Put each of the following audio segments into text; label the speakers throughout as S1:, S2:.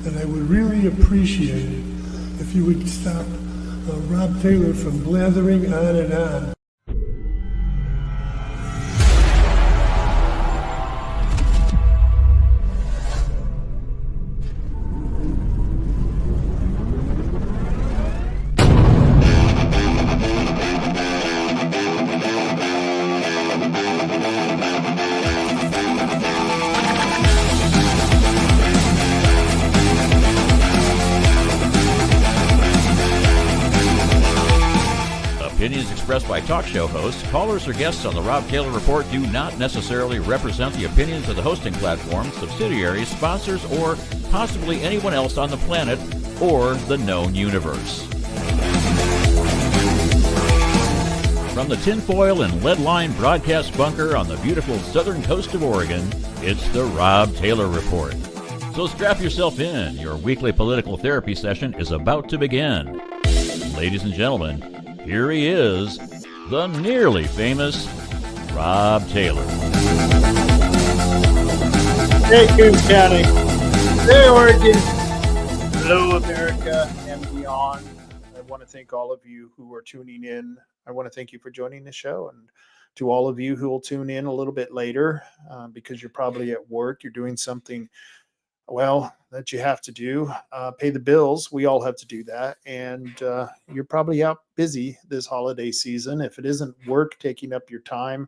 S1: and I would really appreciate it if you would stop Rob Taylor from blathering on and on.
S2: Opinions expressed by talk show hosts, callers, or guests on the Rob Taylor Report do not necessarily represent the opinions of the hosting platform, subsidiaries, sponsors, or possibly anyone else on the planet or the known universe. From the tinfoil and lead-lined broadcast bunker on the beautiful southern coast of Oregon, it's the Rob Taylor Report. So strap yourself in. Your weekly political therapy session is about to begin. Ladies and gentlemen, here he is, the nearly famous Rob Taylor.
S3: Hey, Coons County. Hey, Oregon. Hello, America and beyond. I want to thank all of you who are tuning in. I want to thank you for joining the show. And to all of you who will tune in a little bit later because you're probably at work, you're doing something that you have to do, pay the bills. We all have to do that. And you're probably out busy this holiday season. If it isn't work taking up your time,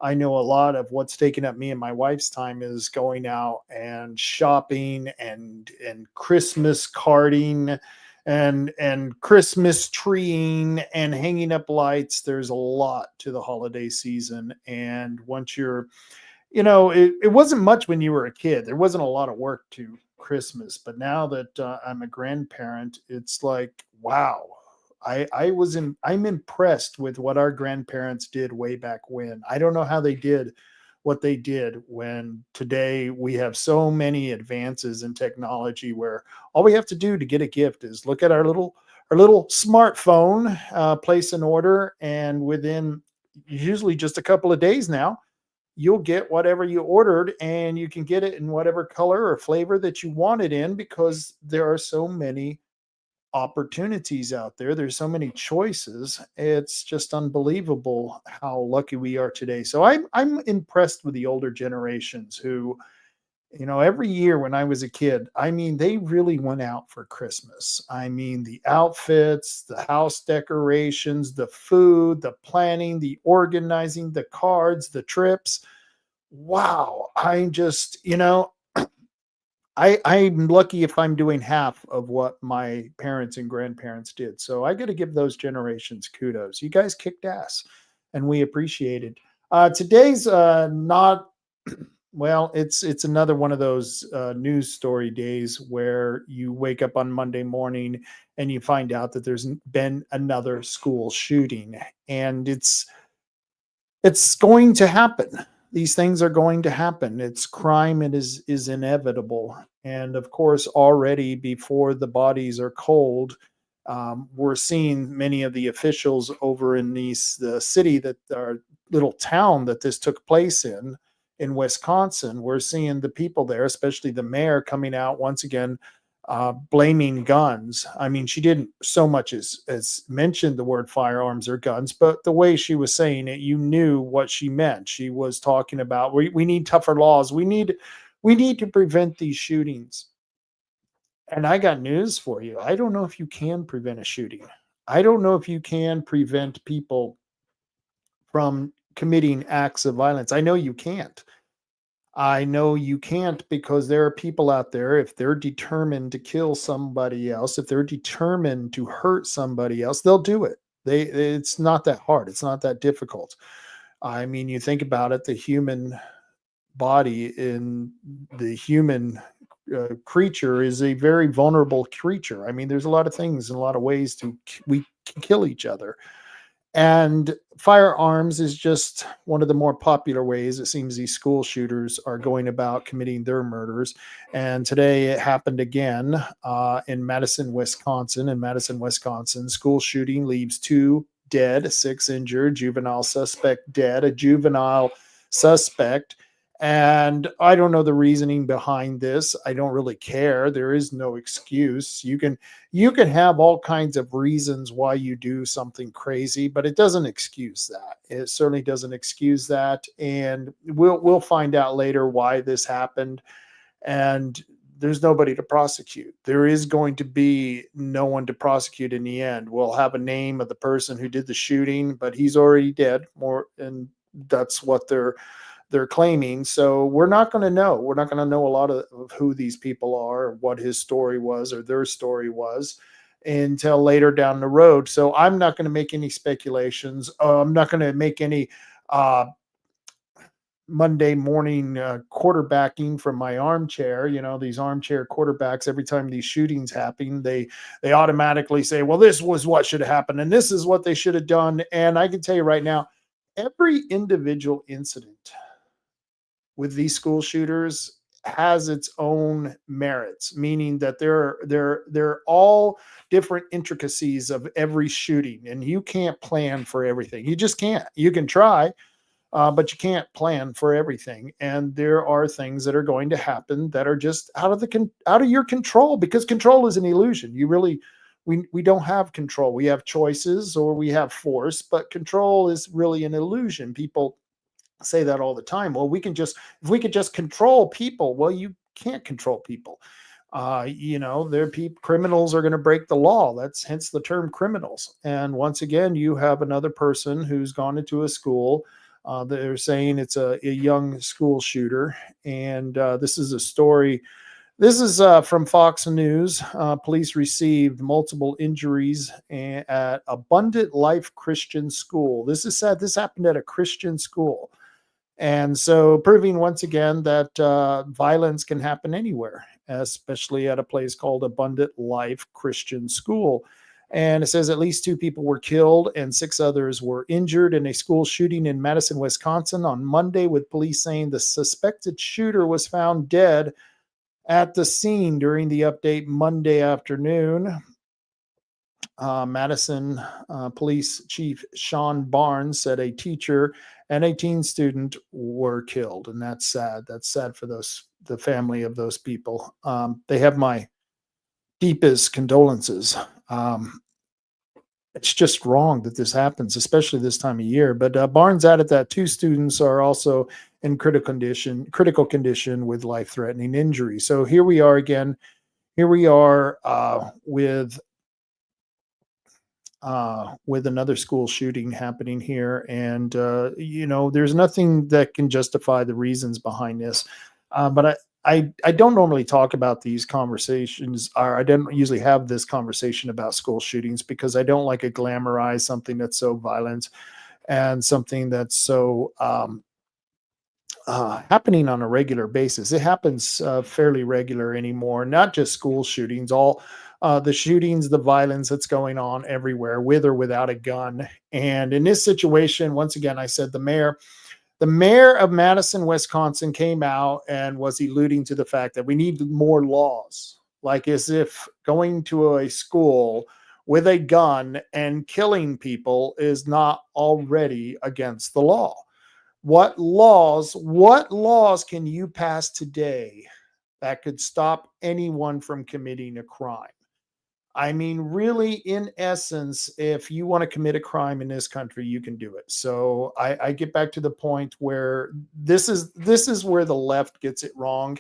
S3: I know a lot of what's taking up me and my wife's time is going out and shopping and Christmas carding and Christmas treeing and hanging up lights. There's a lot to the holiday season. And once you're it wasn't much when you were a kid. There wasn't a lot of work to Christmas, but now that I'm a grandparent, it's like, wow, I'm impressed with what our grandparents did way back when. I don't know how they did what they did when today we have so many advances in technology where all we have to do to get a gift is look at our little smartphone, place an order, and within usually just a couple of days now, you'll get whatever you ordered and you can get it in whatever color or flavor that you want it in because there are so many opportunities out there. There's so many choices. It's just unbelievable how lucky we are today. So I'm impressed with the older generations who, every year when I was a kid, they really went out for Christmas. The outfits, the house decorations, the food, the planning, the organizing, the cards, the trips. Wow. I'm lucky if I'm doing half of what my parents and grandparents did. So I got to give those generations kudos. You guys kicked ass and we appreciate it. Today's not... Well, it's another one of those news story days where you wake up on Monday morning and you find out that there's been another school shooting, and it's going to happen. These things are going to happen. It's crime. It is inevitable. And of course, already before the bodies are cold, we're seeing many of the officials over in the city that our little town that this took place in Wisconsin. We're seeing the people there, especially the mayor, coming out once again, blaming guns. She didn't so much as mention the word firearms or guns, but the way she was saying it, you knew what she meant. She was talking about we need tougher laws. We need to prevent these shootings. And I got news for you. I don't know if you can prevent a shooting. I don't know if you can prevent people from committing acts of violence. I know you can't. Because there are people out there, if they're determined to kill somebody else, if they're determined to hurt somebody else, they'll do it. It's not that hard. It's not that difficult. You think about it, the human body in the human creature is a very vulnerable creature. There's a lot of things and a lot of ways we can kill each other. And firearms is just one of the more popular ways it seems these school shooters are going about committing their murders. And today it happened again in Madison, Wisconsin. In Madison, Wisconsin, school shooting leaves 2 dead, 6 injured, juvenile suspect dead, a juvenile suspect And I don't know the reasoning behind this. I don't really care. There is no excuse. You can have all kinds of reasons why you do something crazy, but it doesn't excuse that. It certainly doesn't excuse that. And we'll find out later why this happened. And there's nobody to prosecute. There is going to be no one to prosecute in the end. We'll have a name of the person who did the shooting, but he's already dead. And that's what they're claiming. So we're not going to know. We're not going to know a lot of who these people are, what his story was, or their story was, until later down the road. So I'm not going to make any speculations. I'm not going to make any uh, Monday morning quarterbacking from my armchair. These armchair quarterbacks, every time these shootings happen, they automatically say, well, this was what should have happened, and this is what they should have done. And I can tell you right now, every individual incident with these school shooters has its own merits, meaning that they're all different intricacies of every shooting, and you can't plan for everything. You just can't. You can try, but you can't plan for everything. And there are things that are going to happen that are just out of your control, because control is an illusion. We don't have control. We have choices or we have force, but control is really an illusion. People say that all the time. Well, if we could just control people. Well, you can't control people. Criminals are going to break the law. That's hence the term criminals. And once again, you have another person who's gone into a school. They're saying it's a young school shooter. And this is a story. This is from Fox News. Police received multiple injuries at Abundant Life Christian School. This is sad. This happened at a Christian school. And so proving once again that violence can happen anywhere, especially at a place called Abundant Life Christian School. And it says at least 2 people were killed and 6 others were injured in a school shooting in Madison, Wisconsin on Monday, with police saying the suspected shooter was found dead at the scene. During the update Monday afternoon, Madison Police Chief Sean Barnes said a teacher and a teen student were killed, and that's sad. That's sad for the family of those people. They have my deepest condolences. It's just wrong that this happens, especially this time of year. But Barnes added that 2 students are also in critical condition with life-threatening injury. So here we are again. Here we are with another school shooting happening here. And, there's nothing that can justify the reasons behind this. But I don't normally talk about these conversations, or I don't usually have this conversation about school shootings, because I don't like to glamorize something that's so violent and something that's so happening on a regular basis. It happens fairly regular anymore, not just school shootings, all the shootings, the violence that's going on everywhere, with or without a gun. And in this situation, once again, I said the mayor of Madison, Wisconsin came out and was alluding to the fact that we need more laws, like as if going to a school with a gun and killing people is not already against the law. What laws can you pass today that could stop anyone from committing a crime? I mean, really, in essence, if you want to commit a crime in this country, you can do it. So I get back to the point where this is where the left gets it wrong.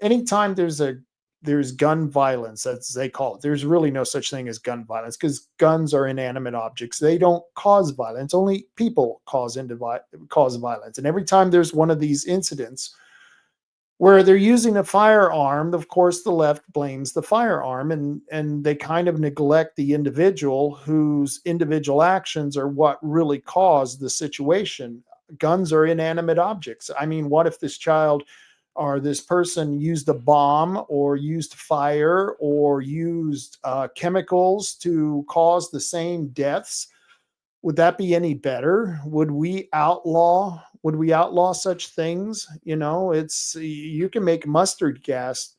S3: Anytime there's gun violence, as they call it, there's really no such thing as gun violence, because guns are inanimate objects. They don't cause violence. Only people cause violence. And every time there's one of these incidents where they're using a firearm, of course, the left blames the firearm, and they kind of neglect the individual whose individual actions are what really caused the situation. Guns are inanimate objects. I mean, what if this child or this person used a bomb or used fire or used chemicals to cause the same deaths? Would that be any better? Would we outlaw such things? You can make mustard gas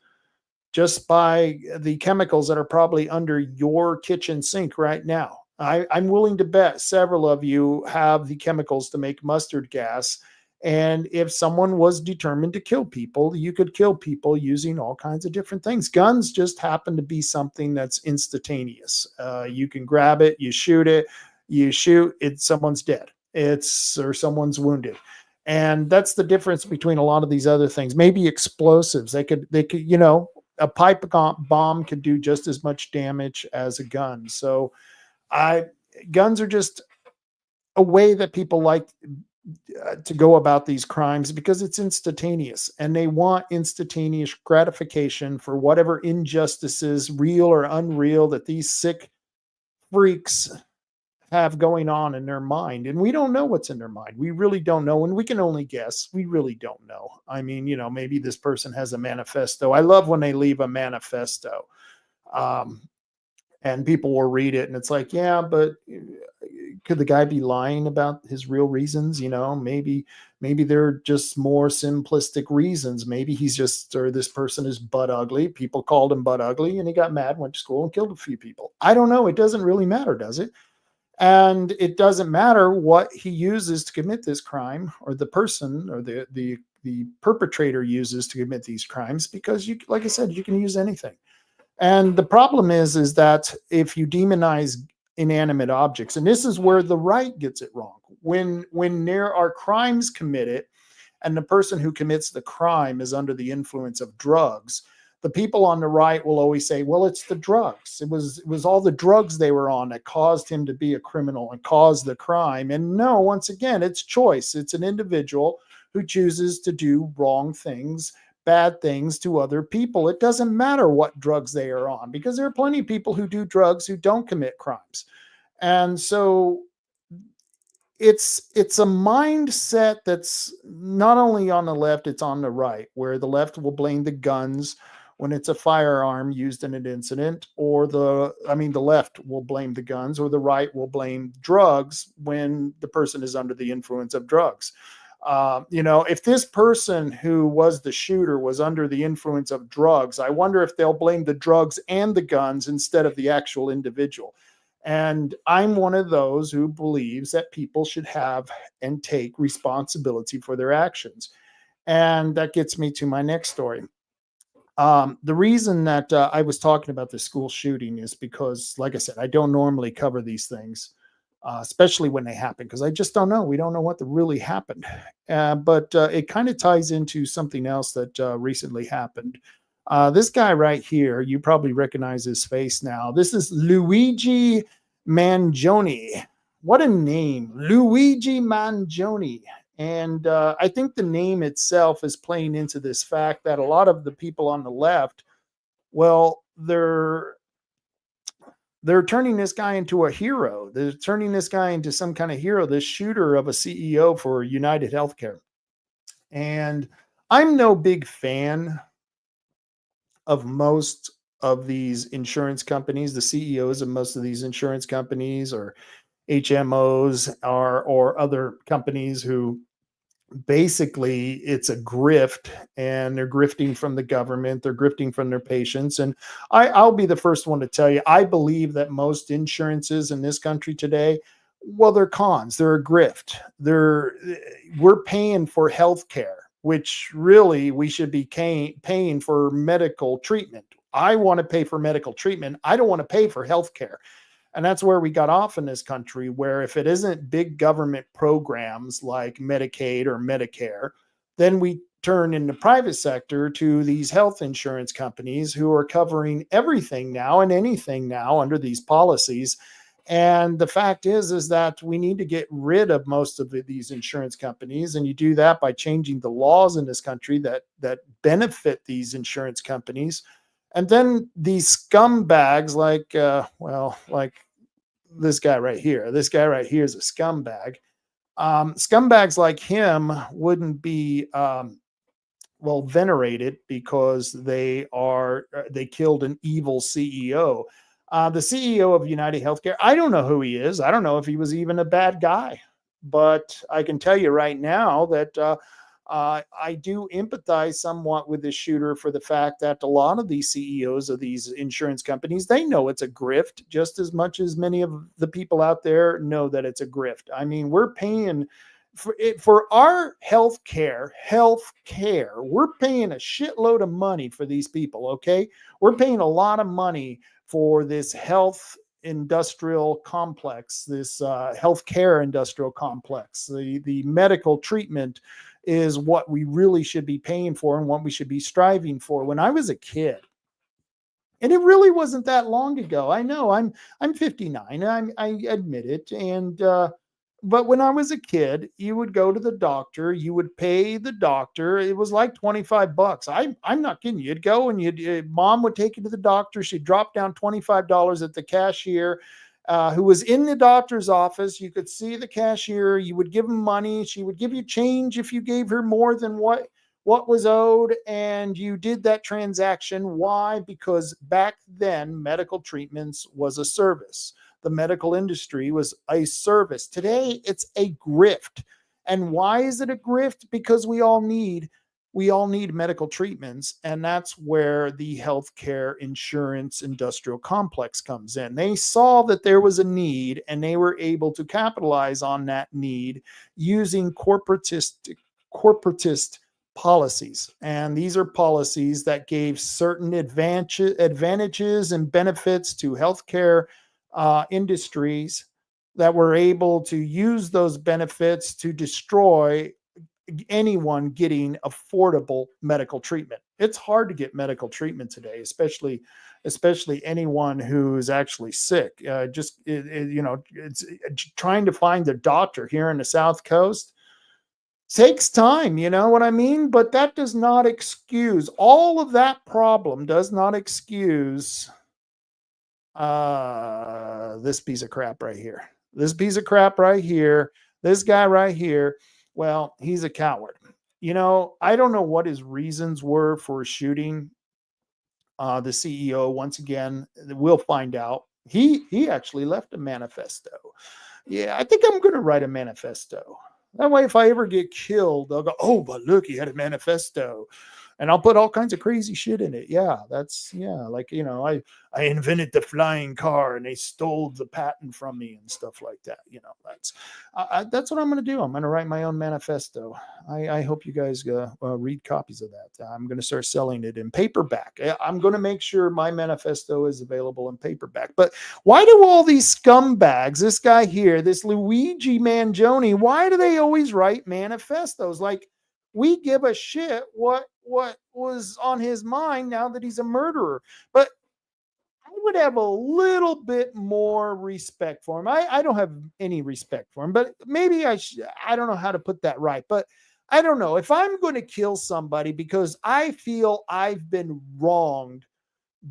S3: just by the chemicals that are probably under your kitchen sink right now. I'm willing to bet several of you have the chemicals to make mustard gas, And if someone was determined to kill people, you could kill people using all kinds of different things. Guns just happen to be something that's instantaneous. You can grab it, you shoot it, someone's dead. Or someone's wounded. And that's the difference between a lot of these other things. Maybe explosives. They could, a pipe bomb could do just as much damage as a gun. So guns are just a way that people like to go about these crimes because it's instantaneous, and they want instantaneous gratification for whatever injustices, real or unreal, that these sick freaks have going on in their mind. And we don't know what's in their mind. We really don't know. And we can only guess. We really don't know. I mean, maybe this person has a manifesto. I love when they leave a manifesto. And people will read it and it's like, yeah, but could the guy be lying about his real reasons? Maybe they're just more simplistic reasons. Maybe or this person is butt ugly. People called him butt ugly and he got mad, went to school and killed a few people. I don't know. It doesn't really matter, does it? And it doesn't matter what he uses to commit this crime, or the person or the perpetrator uses to commit these crimes, because like I said, you can use anything. And the problem is that if you demonize inanimate objects, and this is where the right gets it wrong, when there are crimes committed and the person who commits the crime is under the influence of drugs, the people on the right will always say, well, it's the drugs. It was all the drugs they were on that caused him to be a criminal and caused the crime. And no, once again, it's choice. It's an individual who chooses to do wrong things, bad things to other people. It doesn't matter what drugs they are on, because there are plenty of people who do drugs who don't commit crimes. And so it's a mindset that's not only on the left, it's on the right, where the left will blame the guns when it's a firearm used in an incident, or the left will blame the guns, or the right will blame drugs when the person is under the influence of drugs. If this person who was the shooter was under the influence of drugs, I wonder if they'll blame the drugs and the guns instead of the actual individual. And I'm one of those who believes that people should have and take responsibility for their actions. And that gets me to my next story. The reason that I was talking about the school shooting is because, like I said, I don't normally cover these things, especially when they happen, because I just don't know. We don't know what really happened. But it kind of ties into something else that recently happened. This guy right here, you probably recognize his face now. This is Luigi Man Jone. What a name, Luigi Man Jone. And I think the name itself is playing into this fact that a lot of the people on the left, well, they're turning this guy into a hero. They're turning this guy into some kind of hero, this shooter of a CEO for United Healthcare. And I'm no big fan of most of these insurance companies, the CEOs of most of these insurance companies, or HMOs, or other companies who basically it's a grift, and they're grifting from the government, they're grifting from their patients. And I'll be the first one to tell you, I believe that most insurances in this country today, well, they're cons, they're a grift. We're paying for health care, which really we should be paying for medical treatment. I want to pay for medical treatment. I don't want to pay for health care. And that's where we got off in this country, where if it isn't big government programs like Medicaid or Medicare, then we turn in the private sector to these health insurance companies who are covering everything now and anything now under these policies. And the fact is that we need to get rid of most of these insurance companies. And you do that by changing the laws in this country that benefit these insurance companies. And then these scumbags like this guy right here. This guy right here is a scumbag. Scumbags like him wouldn't be venerated because they killed an evil CEO. The CEO of United Healthcare, I don't know who he is. I don't know if he was even a bad guy. But I can tell you right now that I do empathize somewhat with this shooter for the fact that a lot of these CEOs of these insurance companies, they know it's a grift just as much as many of the people out there know that it's a grift. I mean, we're paying for our health care, we're paying a shitload of money for these people. Okay, we're paying a lot of money for this health industrial complex, this healthcare industrial complex. The medical treatment is what we really should be paying for and what we should be striving for. When I was a kid, and it really wasn't that long ago. I know I'm 59. I admit it. And but when I was a kid, you would go to the doctor, you would pay the doctor. It was like $25. I'm not kidding you. You'd go and mom would take you to the doctor. She'd drop down $25 at the cashier. Who was in the doctor's office. You could see the cashier. You would give him money. She would give you change if you gave her more than what was owed, and you did that transaction. Why? Because back then medical treatments was a service. The medical industry was a service. Today it's a grift. And why is it a grift? Because we all need medical treatments, and that's where the healthcare insurance industrial complex comes in. They saw that there was a need, and they were able to capitalize on that need using corporatist policies. And these are policies that gave certain advantages and benefits to healthcare industries that were able to use those benefits to destroy anyone getting affordable medical treatment. It's hard to get medical treatment today, especially anyone who's actually sick. It's trying to find a doctor here in the South Coast takes time, you know what I mean? But that does not excuse all of that problem, does not excuse this piece of crap right here. This piece of crap right here, this guy right here, well, he's a coward. You know, I don't know what his reasons were for shooting the CEO. Once again, we'll find out. He actually left a manifesto. Yeah, I think I'm going to write a manifesto. That way, if I ever get killed, they'll go, oh, but look, he had a manifesto. And I'll put all kinds of crazy shit in it. Yeah, like, you know, I invented the flying car and they stole the patent from me and stuff like that. You know, that's what I'm going to do. I'm going to write my own manifesto. I hope you guys read copies of that. I'm going to start selling it in paperback. I'm going to make sure my manifesto is available in paperback. But why do all these scumbags, this guy here, this Luigi Man Jone, why do they always write manifestos? Like, we give a shit what was on his mind now that he's a murderer. But I would have a little bit more respect for him. I don't have any respect for him, but maybe I don't know how to put that right. But I don't know. If I'm going to kill somebody because I feel I've been wronged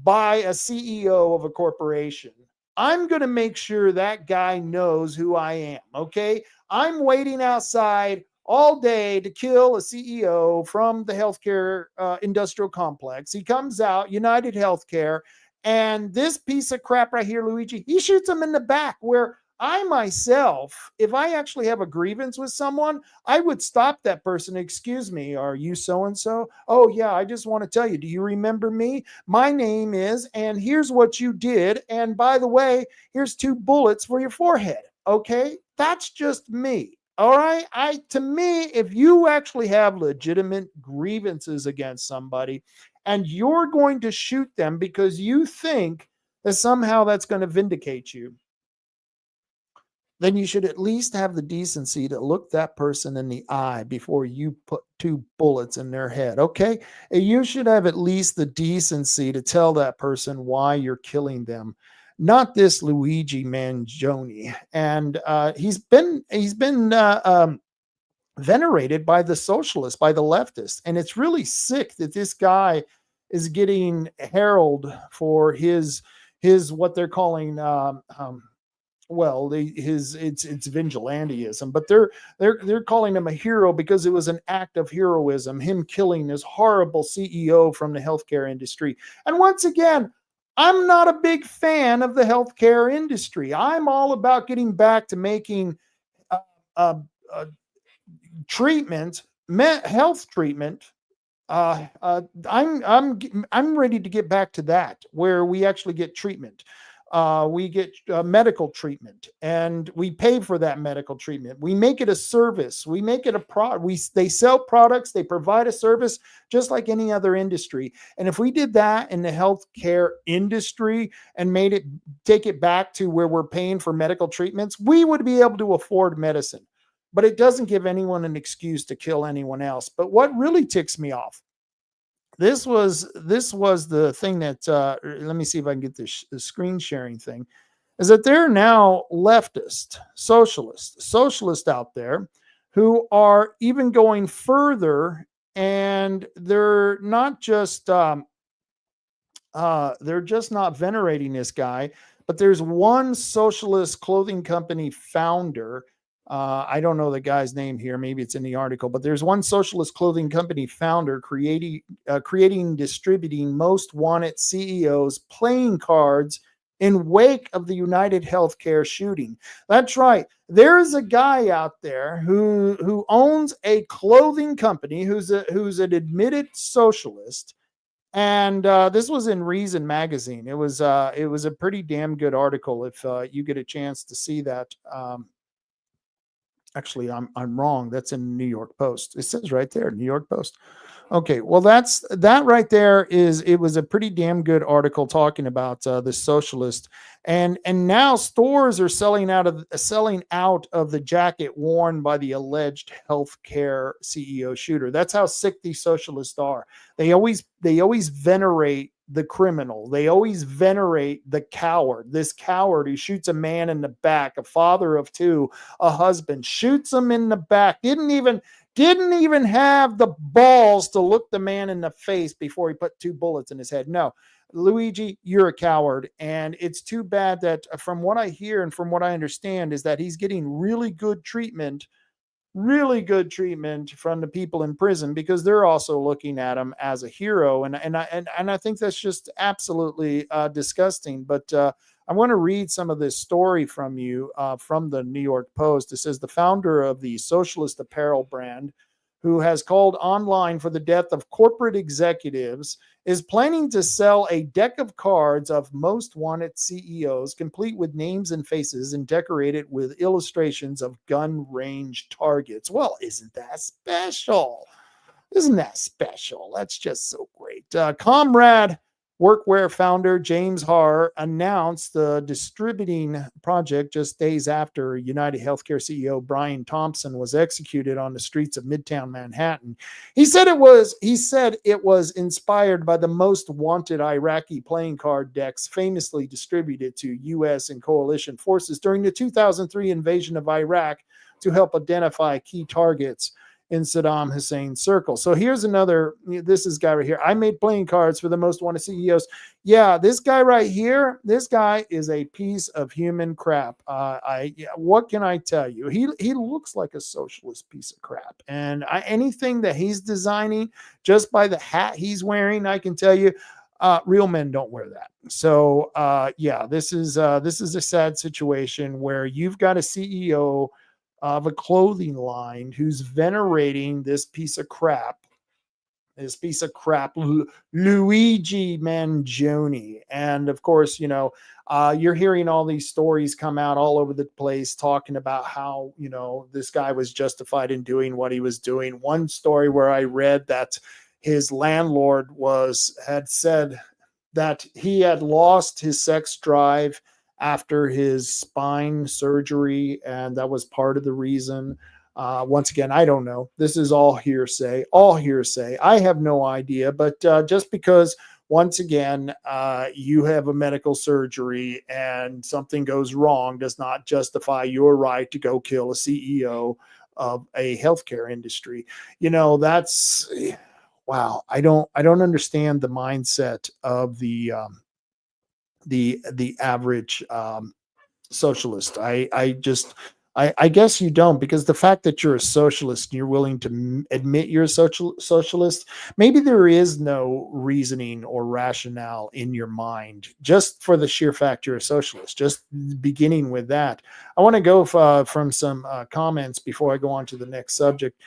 S3: by a CEO of a corporation, I'm going to make sure that guy knows who I am. Okay. I'm waiting outside all day to kill a CEO from the healthcare industrial complex. He comes out, United Healthcare, and this piece of crap right here, Luigi, he shoots him in the back, where I myself, if I actually have a grievance with someone, I would stop that person. Excuse me, are you so-and-so? Oh yeah, I just want to tell you, do you remember me? My name is, and here's what you did. And by the way, here's 2 bullets for your forehead. Okay, that's just me. All right. To me, if you actually have legitimate grievances against somebody and you're going to shoot them because you think that somehow that's going to vindicate you, then you should at least have the decency to look that person in the eye before you put 2 bullets in their head. Okay. You should have at least the decency to tell that person why you're killing them. Not this Luigi Man Jone. And he's been venerated by the socialists, by the leftists. And it's really sick that this guy is getting heralded for his what they're calling it's vigilantism, but they're calling him a hero because it was an act of heroism, him killing this horrible CEO from the healthcare industry. And once again, I'm not a big fan of the healthcare industry. I'm all about getting back to making treatment, health treatment. I'm ready to get back to that, where we actually get treatment. we get medical treatment, and we pay for that medical treatment. We make it a service. We make it a product. They sell products. They provide a service just like any other industry. And if we did that in the healthcare industry and take it back to where we're paying for medical treatments, we would be able to afford medicine. But it doesn't give anyone an excuse to kill anyone else. But what really ticks me off, this was the thing that let me see if I can get the screen sharing thing, is that there are now socialists out there who are even going further, and they're just not venerating this guy, but there's one socialist clothing company founder. I don't know the guy's name here. Maybe it's in the article, but there's one socialist clothing company founder creating, distributing most wanted CEOs playing cards in wake of the United Healthcare shooting. That's right. There's a guy out there who owns a clothing company, who's an admitted socialist. And this was in Reason magazine. It was a pretty damn good article. If you get a chance to see that. Actually, I'm wrong. That's in New York Post. It says right there, New York Post. Okay, well, that right there it was a pretty damn good article talking about the socialist, and now stores are selling out of the jacket worn by the alleged healthcare CEO shooter. That's how sick these socialists are. They always venerate the criminal. They always venerate the coward. This coward who shoots a man in the back, a father of two, a husband, shoots him in the back. Didn't even have the balls to look the man in the face before he put 2 bullets in his head. No, Luigi, you're a coward. And it's too bad that from what I hear and from what I understand is that he's getting really good treatment from the people in prison, because they're also looking at him as a hero. And I think that's just absolutely disgusting. But I want to read some of this story from you from the New York Post. It says the founder of the socialist apparel brand, who has called online for the death of corporate executives, is planning to sell a deck of cards of most wanted CEOs, complete with names and faces and decorated with illustrations of gun range targets. Well, isn't that special? That's just so great. Comrade Workwear founder James Haar announced the distributing project just days after United Healthcare CEO Brian Thompson was executed on the streets of Midtown Manhattan. He said it was inspired by the most wanted Iraqi playing card decks famously distributed to U.S. and coalition forces during the 2003 invasion of Iraq to help identify key targets in Saddam Hussein's circle. So here's another, this is guy right here. I made playing cards for the most wanted CEOs. Yeah, this guy right here, this guy is a piece of human crap. What can I tell you? He looks like a socialist piece of crap. And anything that he's designing, just by the hat he's wearing, I can tell you, real men don't wear that. So this is a sad situation where you've got a CEO of a clothing line who's venerating this piece of crap, Luigi Man Jone. And of course, you're hearing all these stories come out all over the place talking about how, this guy was justified in doing what he was doing. One story where I read that his landlord had said that he had lost his sex drive after his spine surgery, and that was part of the reason. Once again, I don't know. This is all hearsay. I have no idea. But just because, once again, you have a medical surgery and something goes wrong does not justify your right to go kill a CEO of a healthcare industry. That's wow. I don't understand the mindset of the average socialist. I guess you don't, because the fact that you're a socialist and you're willing to admit you're a socialist, maybe there is no reasoning or rationale in your mind just for the sheer fact you're a socialist. Just beginning with that, I want to go from some comments before I go on to the next subject.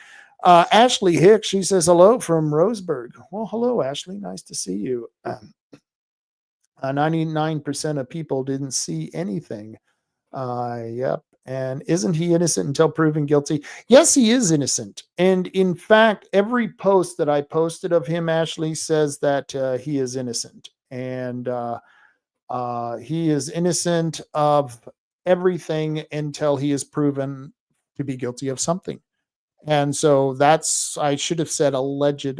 S3: Ashley Hicks, she says hello from Roseburg. Well, hello, Ashley. Nice to see you. 99% of people didn't see anything. Yep. And isn't he innocent until proven guilty? Yes, he is innocent. And in fact, every post that I posted of him, Ashley, says that he is innocent. And he is innocent of everything until he is proven to be guilty of something. And so that's, I should have said alleged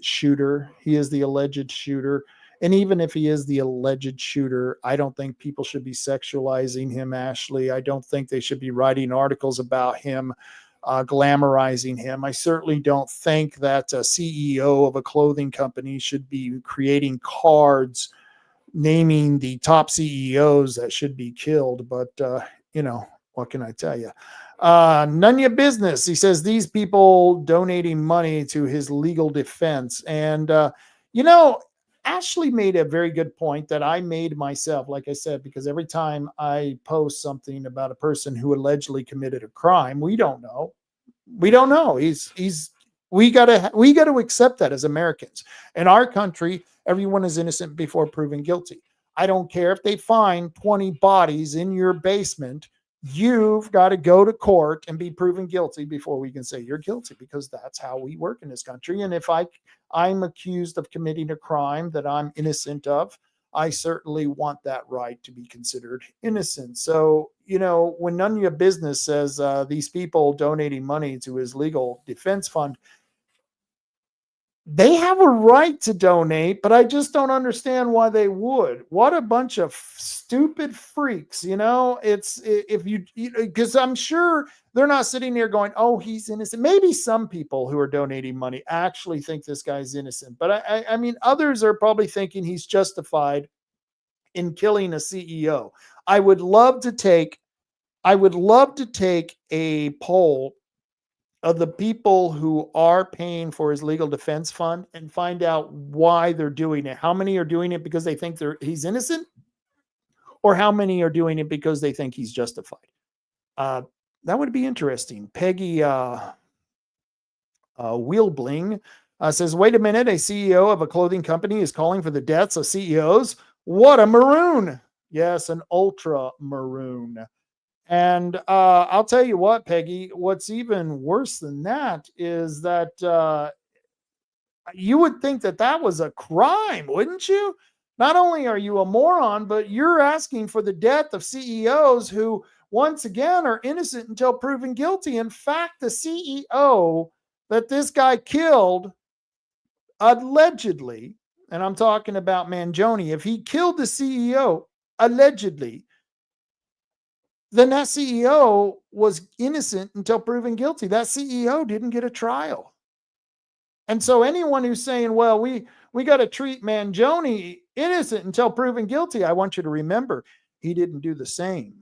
S3: shooter. He is the alleged shooter. And even if he is the alleged shooter, I don't think people should be sexualizing him, Ashley. I don't think they should be writing articles about him, glamorizing him. I certainly don't think that a CEO of a clothing company should be creating cards naming the top CEOs that should be killed. But, what can I tell you? None of your business. He says these people donating money to his legal defense. And, Ashley made a very good point that I made myself, like I said, because every time I post something about a person who allegedly committed a crime, we don't know. We don't know. We gotta accept that as Americans. In our country, everyone is innocent before proven guilty. I don't care if they find 20 bodies in your basement. You've got to go to court and be proven guilty before we can say you're guilty, because that's how we work in this country. And if I'm accused of committing a crime that I'm innocent of, I certainly want that right to be considered innocent. So, when none of your business says these people donating money to his legal defense fund, they have a right to donate, but I just don't understand why they would. What a bunch of stupid freaks, It's if you because I'm sure they're not sitting there going, "Oh, he's innocent." Maybe some people who are donating money actually think this guy's innocent, but I mean, others are probably thinking he's justified in killing a CEO. I would love to take a poll of the people who are paying for his legal defense fund and find out why they're doing it. How many are doing it because they think he's innocent, or how many are doing it because they think he's justified? That would be interesting. Peggy Wheelbling says, wait a minute, a CEO of a clothing company is calling for the deaths of CEOs? What a maroon. Yes, an ultra maroon. And I'll tell you what, Peggy, what's even worse than that is that you would think that was a crime, wouldn't you? Not only are you a moron, but you're asking for the death of CEOs who, once again, are innocent until proven guilty. In fact, the CEO that this guy killed, allegedly, and I'm talking about Man Jone, if he killed the CEO, allegedly, then that CEO was innocent until proven guilty. That CEO didn't get a trial. And so anyone who's saying, well, we got to treat Man Jone innocent until proven guilty, I want you to remember he didn't do the same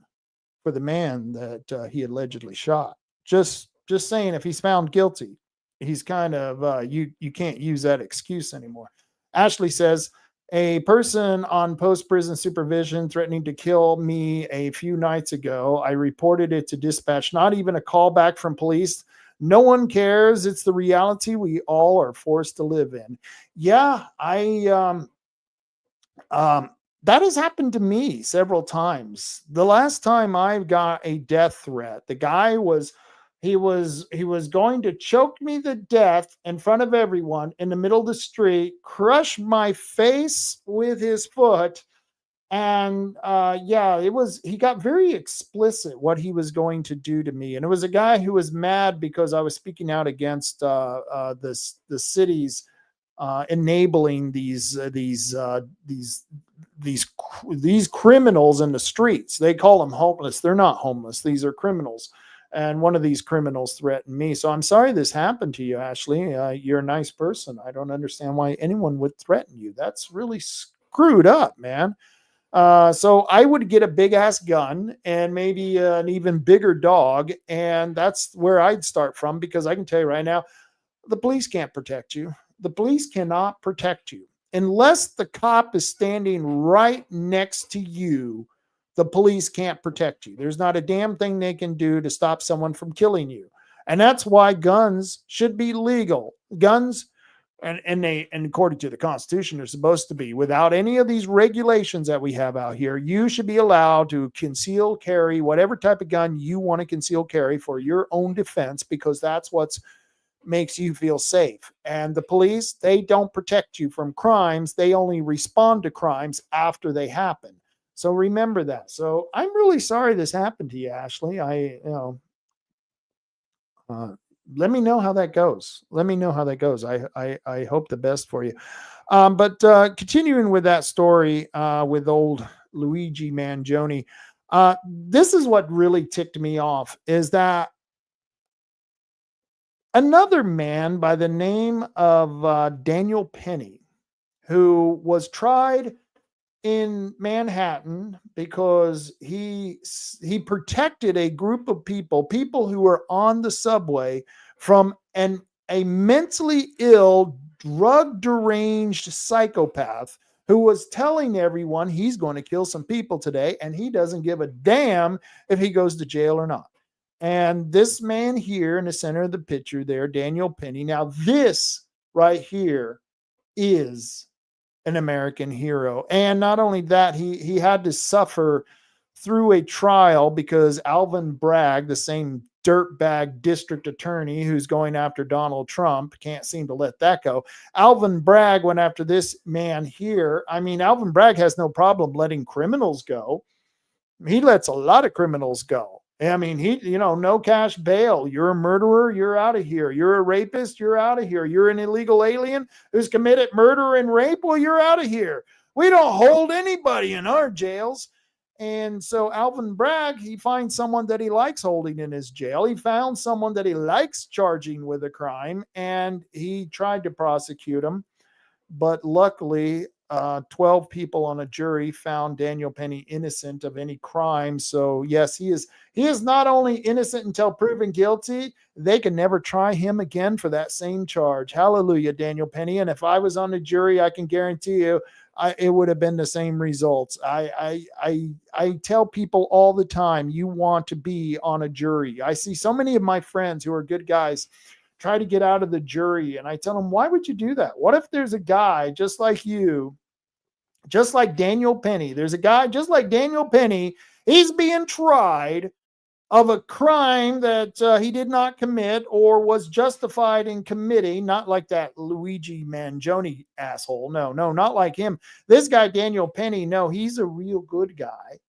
S3: for the man that he allegedly shot. Just saying, if he's found guilty, he's kind of, you can't use that excuse anymore. Ashley says, a person on post-prison supervision threatening to kill me a few nights ago. I reported it to dispatch, not even a call back from police. No one cares. It's the reality we all are forced to live in. Yeah, that has happened to me several times. The last time I got a death threat, the guy was going to choke me to death in front of everyone in the middle of the street, crush my face with his foot. And he got very explicit what he was going to do to me. And it was a guy who was mad because I was speaking out against the cities enabling these criminals in the streets. They call them homeless. They're not homeless. These are criminals. And one of these criminals threatened me. So I'm sorry this happened to you, Ashley. You're a nice person. I don't understand why anyone would threaten you. That's really screwed up, man. So I would get a big ass gun and maybe an even bigger dog. And that's where I'd start from, because I can tell you right now, the police can't protect you. The police cannot protect you unless the cop is standing right next to you. The police can't protect you. There's not a damn thing they can do to stop someone from killing you. And that's why guns should be legal. Guns And according to the Constitution, they're supposed to be, without any of these regulations that we have out here, you should be allowed to conceal carry whatever type of gun you want to conceal carry for your own defense, because that's what makes you feel safe. And the police, they don't protect you from crimes. They only respond to crimes after they happen. So remember that. So I'm really sorry this happened to you, Ashley. Uh, Let me know how that goes. Let me know how that goes. I hope the best for you. But continuing with that story with old Luigi Man Jone, this is what really ticked me off, is that another man by the name of Daniel Penny, who was tried in Manhattan because he protected a group of people who were on the subway from a mentally ill, drug deranged psychopath who was telling everyone he's going to kill some people today, and he doesn't give a damn if he goes to jail or not. And this man here in the center of the picture there, Daniel Penny. Now this right here is an American hero. And not only that, he had to suffer through a trial because Alvin Bragg, the same dirtbag district attorney who's going after Donald Trump, can't seem to let that go. Alvin Bragg went after this man here. I mean, Alvin Bragg has no problem letting criminals go. He lets a lot of criminals go. I mean, no cash bail. You're a murderer, you're out of here. You're a rapist, you're out of here. You're an illegal alien who's committed murder and rape, well, you're out of here. We don't hold anybody in our jails. And so Alvin Bragg, he finds someone that he likes holding in his jail. He found someone that he likes charging with a crime, and he tried to prosecute him. But luckily, 12 people on a jury found Daniel Penny innocent of any crime. So yes, he is not only innocent until proven guilty, they can never try him again for that same charge. Hallelujah, Daniel Penny. And if I was on the jury, I can guarantee you it would have been the same results. I tell people all the time, you want to be on a jury. I see so many of my friends who are good guys try to get out of the jury. And I tell them, why would you do that? What if there's a guy just like you, just like Daniel Penny? There's a guy just like Daniel Penny. He's being tried of a crime that he did not commit or was justified in committing, not like that Luigi Man Jone asshole. No, not like him. This guy, Daniel Penny, no, he's a real good guy.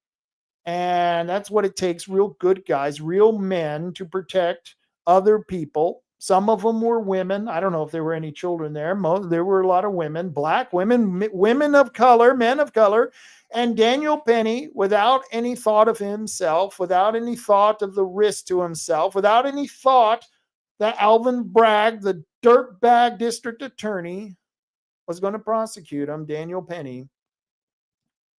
S3: And that's what it takes, real good guys, real men to protect other people. Some of them were women. I don't know if there were any children there. There were a lot of women, black women, women of color, men of color. And Daniel Penny, without any thought of himself, without any thought of the risk to himself, without any thought that Alvin Bragg, the dirtbag district attorney, was going to prosecute him, Daniel Penny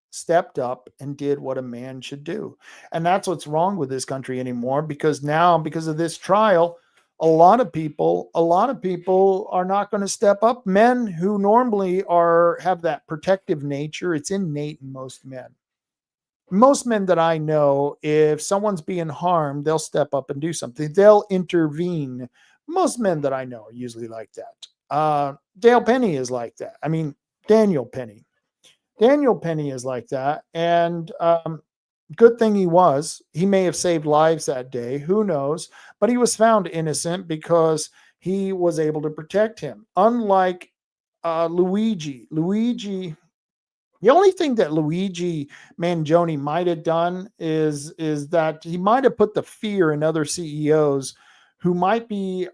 S3: stepped up and did what a man should do. And that's what's wrong with this country anymore, because now, because of this trial, a lot of people are not going to step up. Men who normally have that protective nature, it's innate in most men. Most men that I know, if someone's being harmed, they'll step up and do something. They'll intervene. Most men that I know are usually like that. Dale Penny is like that. I mean, Daniel Penny is like that. And good thing he may have saved lives that day. Who knows? But he was found innocent because he was able to protect him. Unlike Luigi, the only thing that Luigi Man Jone might have done is that he might have put the fear in other CEOs who might be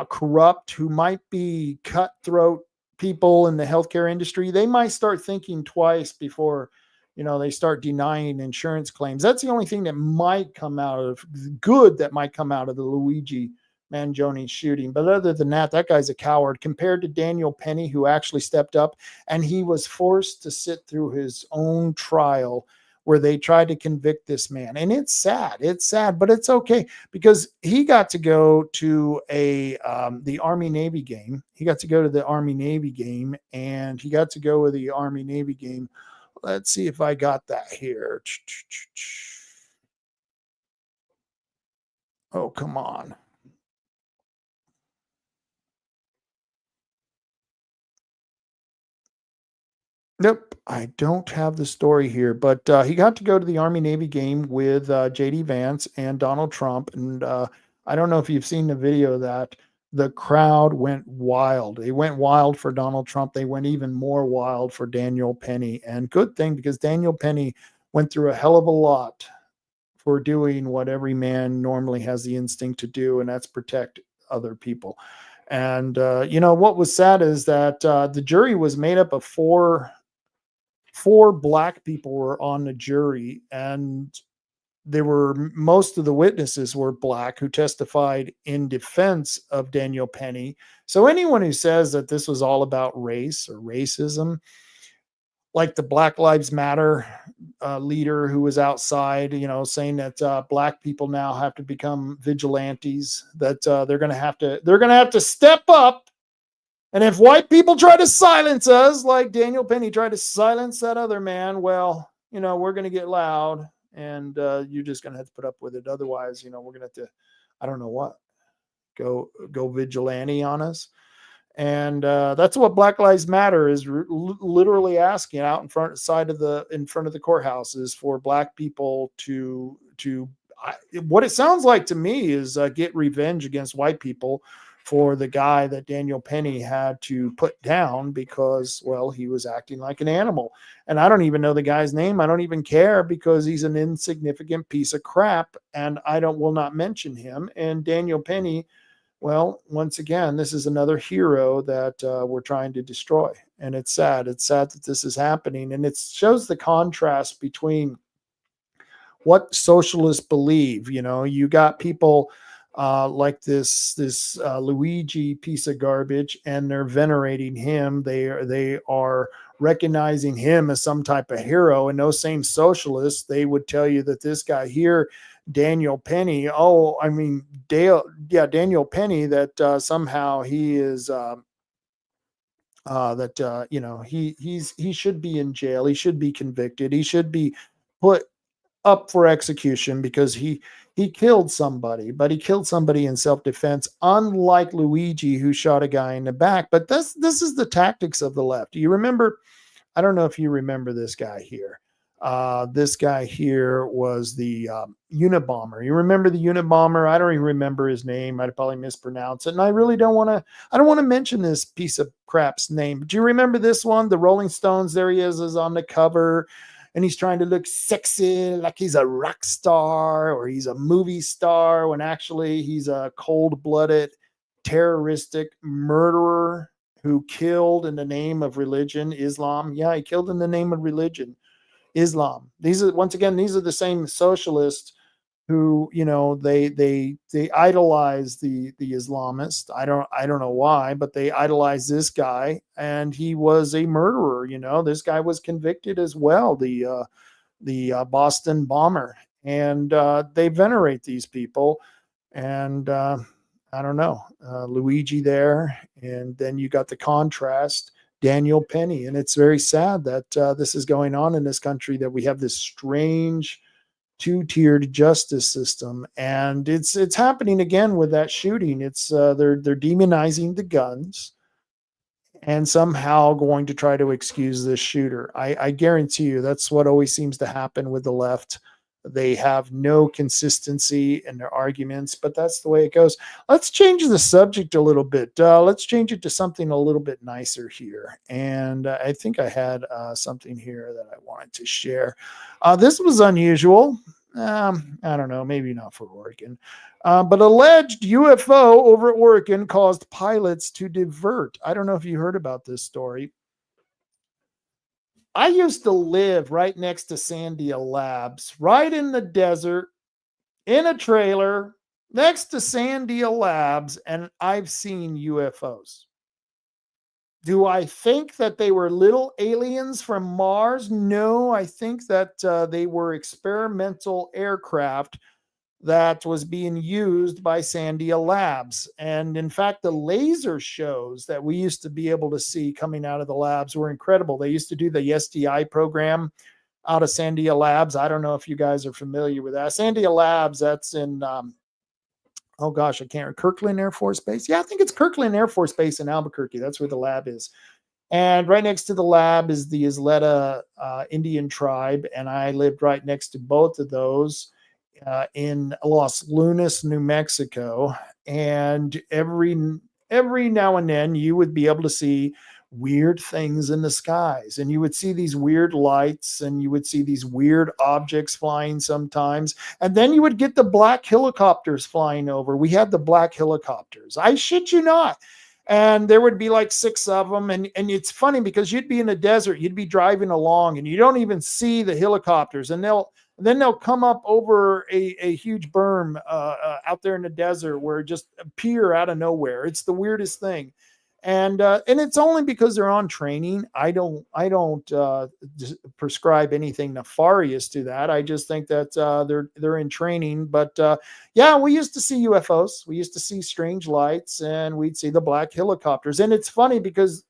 S3: corrupt, who might be cutthroat people in the healthcare industry. They might start thinking twice before they start denying insurance claims. That's the only thing that might come out of the Luigi Man Jone shooting. But other than that, that guy's a coward compared to Daniel Penny, who actually stepped up, and he was forced to sit through his own trial where they tried to convict this man. And it's sad, but it's okay, because he got to go to the Army-Navy game. He got to go to the Army-Navy game, and he got to go with the Army-Navy game. Let's see if I got that here. Oh, come on. Nope, I don't have the story here, but he got to go to the Army Navy game with JD Vance and Donald Trump. And I don't know if you've seen the video of that. The crowd went wild. They went wild for Donald Trump. They went even more wild for Daniel Penny. And good thing, because Daniel Penny went through a hell of a lot for doing what every man normally has the instinct to do, and that's protect other people. And what was sad is that the jury was made up of four black people were on the jury, and most of the witnesses were black who testified in defense of Daniel Penny. So anyone who says that this was all about race or racism, like the Black Lives Matter leader who was outside, saying that black people now have to become vigilantes, that they're going to have to step up. And if white people try to silence us, like Daniel Penny tried to silence that other man, well, we're going to get loud, and you're just going to have to put up with it. Otherwise, we're going to have to, I don't know what, go vigilante on us. And that's what Black Lives Matter is literally asking out in front of the courthouse, is for black people to what it sounds like to me is get revenge against white people for the guy that Daniel Penny had to put down because, well, he was acting like an animal. And I don't even know the guy's name. I don't even care, because he's an insignificant piece of crap, and will not mention him. And Daniel Penny, well, once again, this is another hero that we're trying to destroy. And it's sad. It's sad that this is happening. And it shows the contrast between what socialists believe. You got people like this Luigi piece of garbage, and they're venerating him. They are recognizing him as some type of hero. And those same socialists, they would tell you that this guy here, Daniel Penny, Daniel Penny, that somehow he is he should be in jail. He should be convicted. He should be put up for execution because he killed somebody, but he killed somebody in self-defense, unlike Luigi, who shot a guy in the back. But this is the tactics of the left. Do you remember? I don't know if you remember this guy here. This guy here was the Unabomber. You remember the Unabomber? I don't even remember his name. I'd probably mispronounce it. And I really don't want to mention this piece of crap's name. Do you remember this one? The Rolling Stones, there he is on the cover, and he's trying to look sexy, like he's a rock star or he's a movie star, when actually he's a cold-blooded, terroristic murderer who killed in the name of religion, Islam. Yeah, he killed in the name of religion, Islam. These are the same socialists who, they idolize the Islamist. I don't know why, but they idolize this guy, and he was a murderer. This guy was convicted as well, the Boston bomber, and they venerate these people. And I don't know, Luigi there, and then you got the contrast, Daniel Penny. And it's very sad that this is going on in this country, that we have this strange two-tiered justice system. And it's happening again with that shooting. It's they're demonizing the guns and somehow going to try to excuse this shooter. I guarantee you that's what always seems to happen with the left. They have no consistency in their arguments, but that's the way it goes. Let's change the subject a little bit. Let's change it to something a little bit nicer here. And I think I had something here that I wanted to share. This was unusual. I don't know, maybe not for Oregon. But alleged UFO over at Oregon caused pilots to divert. I don't know if you heard about this story. I used to live right next to Sandia Labs, right in the desert, in a trailer next to Sandia Labs, and I've seen UFOs. Do I think that they were little aliens from Mars? No, I think that they were experimental aircraft that was being used by Sandia Labs. And in fact, the laser shows that we used to be able to see coming out of the labs were incredible. They used to do the SDI program out of Sandia Labs. I don't know if you guys are familiar with that. Sandia Labs, that's in, Kirkland Air Force Base. Yeah, I think it's Kirkland Air Force Base in Albuquerque. That's where the lab is. And right next to the lab is the Isleta Indian tribe. And I lived right next to both of those in Los Lunas, New Mexico. And every now and then you would be able to see weird things in the skies, and you would see these weird lights, and you would see these weird objects flying sometimes, and then you would get the black helicopters flying over. We had the black helicopters, I shit you not, and there would be like 6 of them. And it's funny because you'd be in a desert, you'd be driving along, and you don't even see the helicopters, and they'll come up over a huge berm out there in the desert where it just appear out of nowhere. It's the weirdest thing. And it's only because they're on training. I don't prescribe anything nefarious to that. I just think that they're in training. But yeah, we used to see UFOs. We used to see strange lights, and we'd see the black helicopters. And it's funny because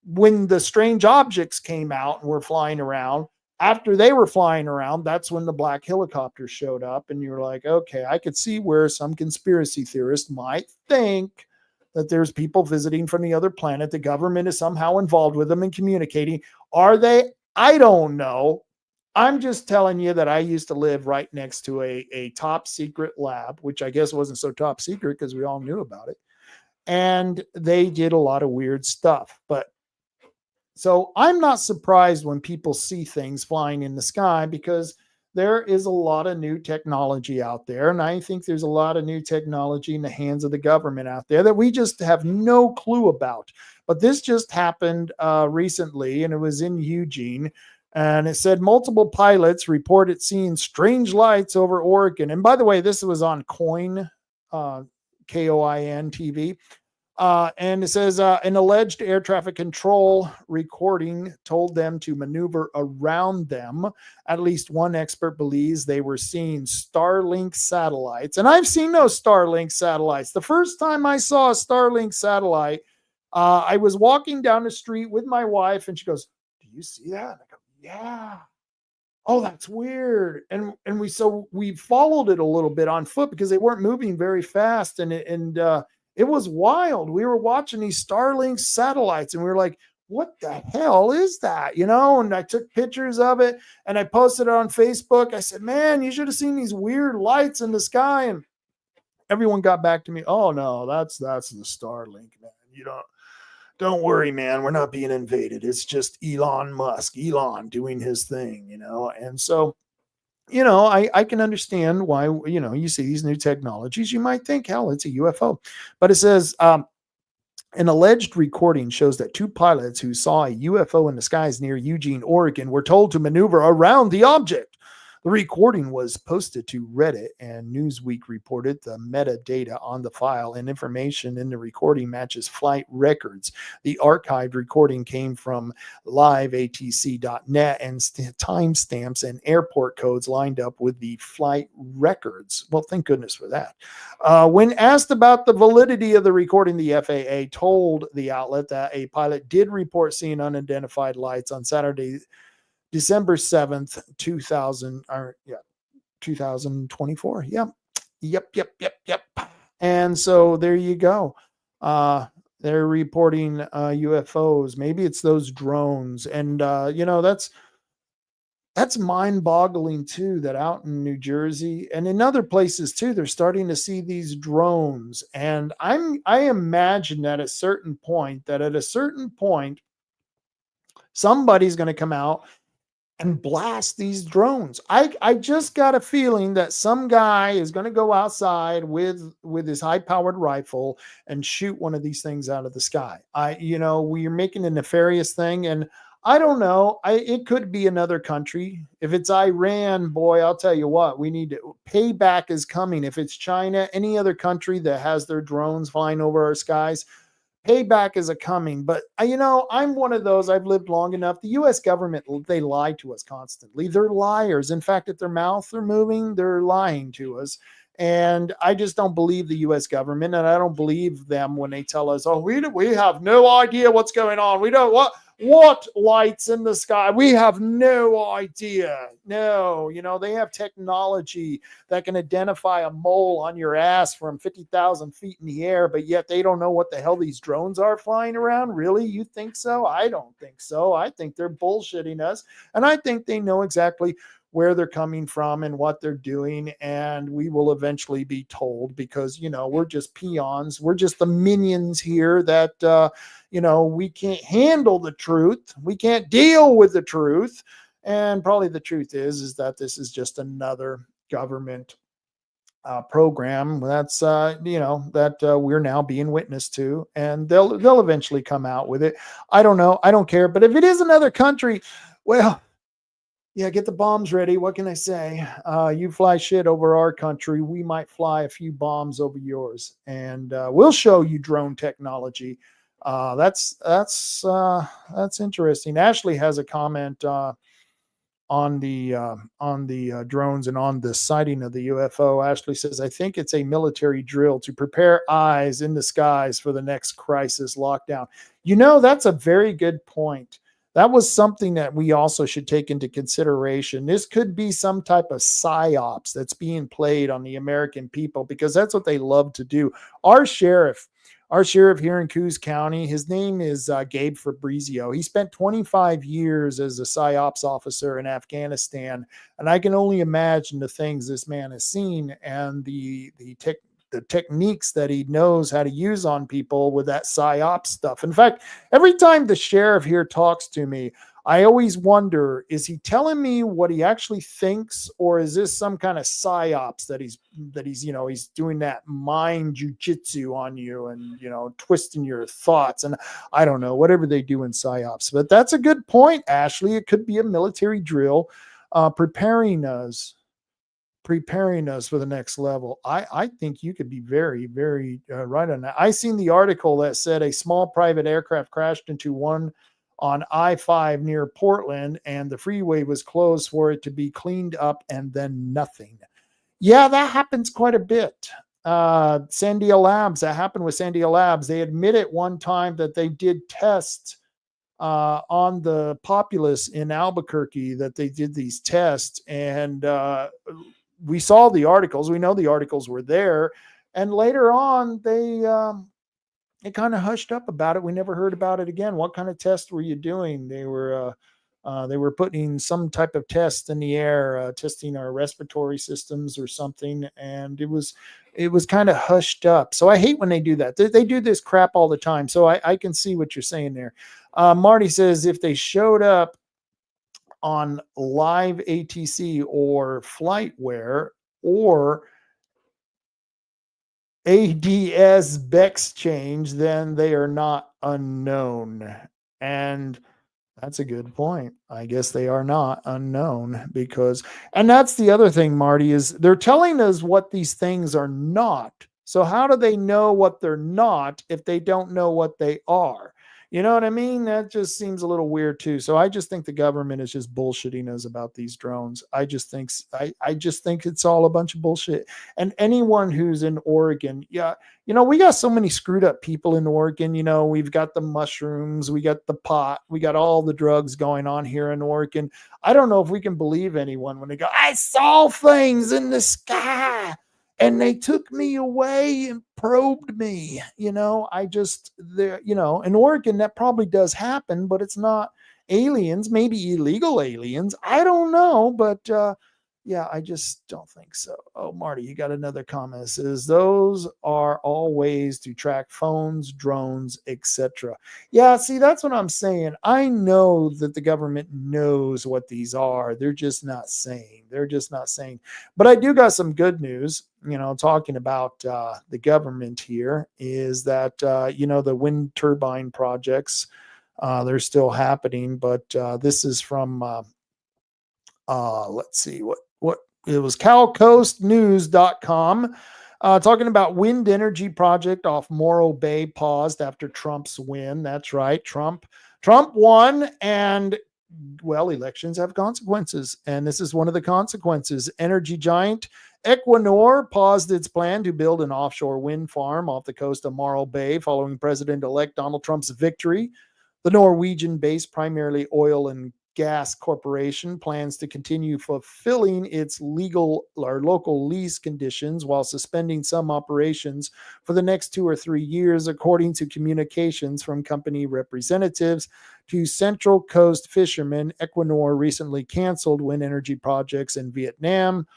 S3: when the strange objects came out and were flying around, after they were flying around, that's when the black helicopters showed up. And you're like, okay, I could see where some conspiracy theorist might think that there's people visiting from the other planet. The government is somehow involved with them and communicating. Are they? I don't know. I'm just telling you that I used to live right next to a top secret lab, which I guess wasn't so top secret because we all knew about it. And they did a lot of weird stuff. But so I'm not surprised when people see things flying in the sky, because there is a lot of new technology out there. And I think there's a lot of new technology in the hands of the government out there that we just have no clue about. But this just happened recently, and it was in Eugene. And it said multiple pilots reported seeing strange lights over Oregon. And by the way, this was on KOIN, KOIN TV. And it says an alleged air traffic control recording told them to maneuver around them. At least one expert believes they were seeing Starlink satellites. And I've seen those Starlink satellites. The first time I saw a Starlink satellite, I was walking down the street with my wife, and she goes, "Do you see that?" And I go, "Yeah." "Oh, that's weird." And we followed it a little bit on foot because they weren't moving very fast. And it was wild. We were watching these Starlink satellites, and we were like, what the hell is that? And I took pictures of it, and I posted it on Facebook. I said, man, you should have seen these weird lights in the sky. And everyone got back to me. "Oh no, that's the Starlink, man. Don't worry, man. We're not being invaded. It's just Elon Musk, doing his thing, And so, I can understand why, you see these new technologies. You might think, hell, it's a UFO. But it says, an alleged recording shows that 2 pilots who saw a UFO in the skies near Eugene, Oregon, were told to maneuver around the object. The recording was posted to Reddit, and Newsweek reported the metadata on the file and information in the recording matches flight records. The archived recording came from liveatc.net, and timestamps and airport codes lined up with the flight records. Well, thank goodness for that. When asked about the validity of the recording, the FAA told the outlet that a pilot did report seeing unidentified lights on Saturday, December 7th, 2024. Yep. And so there you go. They're reporting UFOs. Maybe it's those drones. And, that's mind-boggling too, that out in New Jersey and in other places too, they're starting to see these drones. And I imagine that at a certain point, somebody's going to come out and blast these drones. I just got a feeling that some guy is going to go outside with his high-powered rifle and shoot one of these things out of the sky. We're making a nefarious thing, and I don't know. It could be another country. If it's Iran, boy, I'll tell you what, we need to, payback is coming. If it's China, any other country that has their drones flying over our skies, payback is a coming. But I'm one of those. I've lived long enough. The U.S. government, they lie to us constantly. They're liars. In fact, if their mouths are moving, they're lying to us. And I just don't believe the U.S. government, and I don't believe them when they tell us, "Oh, we have no idea what's going on. What lights in the sky? We have no idea. No, they have technology that can identify a mole on your ass from 50,000 feet in the air, but yet they don't know what the hell these drones are flying around. Really? You think so? I don't think so. I think they're bullshitting us. And I think they know exactly where they're coming from and what they're doing. And we will eventually be told because, we're just peons. We're just the minions here that, we can't handle the truth. We can't deal with the truth. And probably the truth is that this is just another government program that's that we're now being witness to, and they'll eventually come out with it. I don't know. I don't care. But if it is another country, well, yeah, get the bombs ready. What can I say? You fly shit over our country, we might fly a few bombs over yours, and we'll show you drone technology. That's interesting. Ashley has a comment on the drones and on the sighting of the UFO. Ashley says, I think it's a military drill to prepare eyes in the skies for the next crisis lockdown. That's a very good point. That was something that we also should take into consideration. This could be some type of psyops that's being played on the American people, because that's what they love to do. Our sheriff here in Coos County, his name is Gabe Fabrizio. He spent 25 years as a psyops officer in Afghanistan, and I can only imagine the things this man has seen and the techniques that he knows how to use on people with that psyops stuff. In fact, every time the sheriff here talks to me, I always wonder, is he telling me what he actually thinks, or is this some kind of psyops that he's he's doing that mind jujitsu on you and, twisting your thoughts, and I don't know, whatever they do in psyops. But that's a good point, Ashley. It could be a military drill, preparing us for the next level. I think you could be very, very right on that. I seen the article that said a small private aircraft crashed into one on I-5 near Portland, and the freeway was closed for it to be cleaned up, and then nothing. Yeah, that happens quite a bit. Sandia Labs, that happened with Sandia Labs. They admitted one time that they did tests on the populace in Albuquerque, that they did these tests, and we saw the articles. We know the articles were there, and later on they kind of hushed up about it. We never heard about it again. What kind of test were you doing? They were putting some type of test in the air, testing our respiratory systems or something, and it was kind of hushed up. So I hate when they do that. They do this crap all the time. So I can see what you're saying there. Marty says, if they showed up on live ATC or FlightWare or ADS Bex change, then they are not unknown. And that's a good point. I guess they are not unknown, because, and that's the other thing, Marty, is they're telling us what these things are not. So how do they know what they're not if they don't know what they are? You know what I mean? That just seems a little weird too. So I just think the government is just bullshitting us about these drones. I just think it's all a bunch of bullshit. And anyone who's in Oregon, yeah, we got so many screwed up people in Oregon. We've got the mushrooms, we got the pot, we got all the drugs going on here in Oregon. I don't know if we can believe anyone when they go, I saw things in the sky and they took me away and probed me. In Oregon, that probably does happen, but it's not aliens, maybe illegal aliens. I don't know, but yeah, I just don't think so. Oh, Marty, you got another comment. It says those are all ways to track phones, drones, etc. Yeah, see, that's what I'm saying. I know that the government knows what these are. They're just not saying. But I do got some good news, talking about the government here, is that, the wind turbine projects, they're still happening. But this is from, let's see, what it was, calcoastnews.com, talking about wind energy project off Morro Bay paused after Trump's win. That's right. Trump won, and well, elections have consequences, and this is one of the consequences. Energy giant Equinor paused its plan to build an offshore wind farm off the coast of Morro Bay following President-elect Donald Trump's victory. The Norwegian-based primarily oil and gas corporation plans to continue fulfilling its legal or local lease conditions while suspending some operations for the next 2 or 3 years, according to communications from company representatives to Central Coast fishermen. Equinor recently canceled wind energy projects in Vietnam,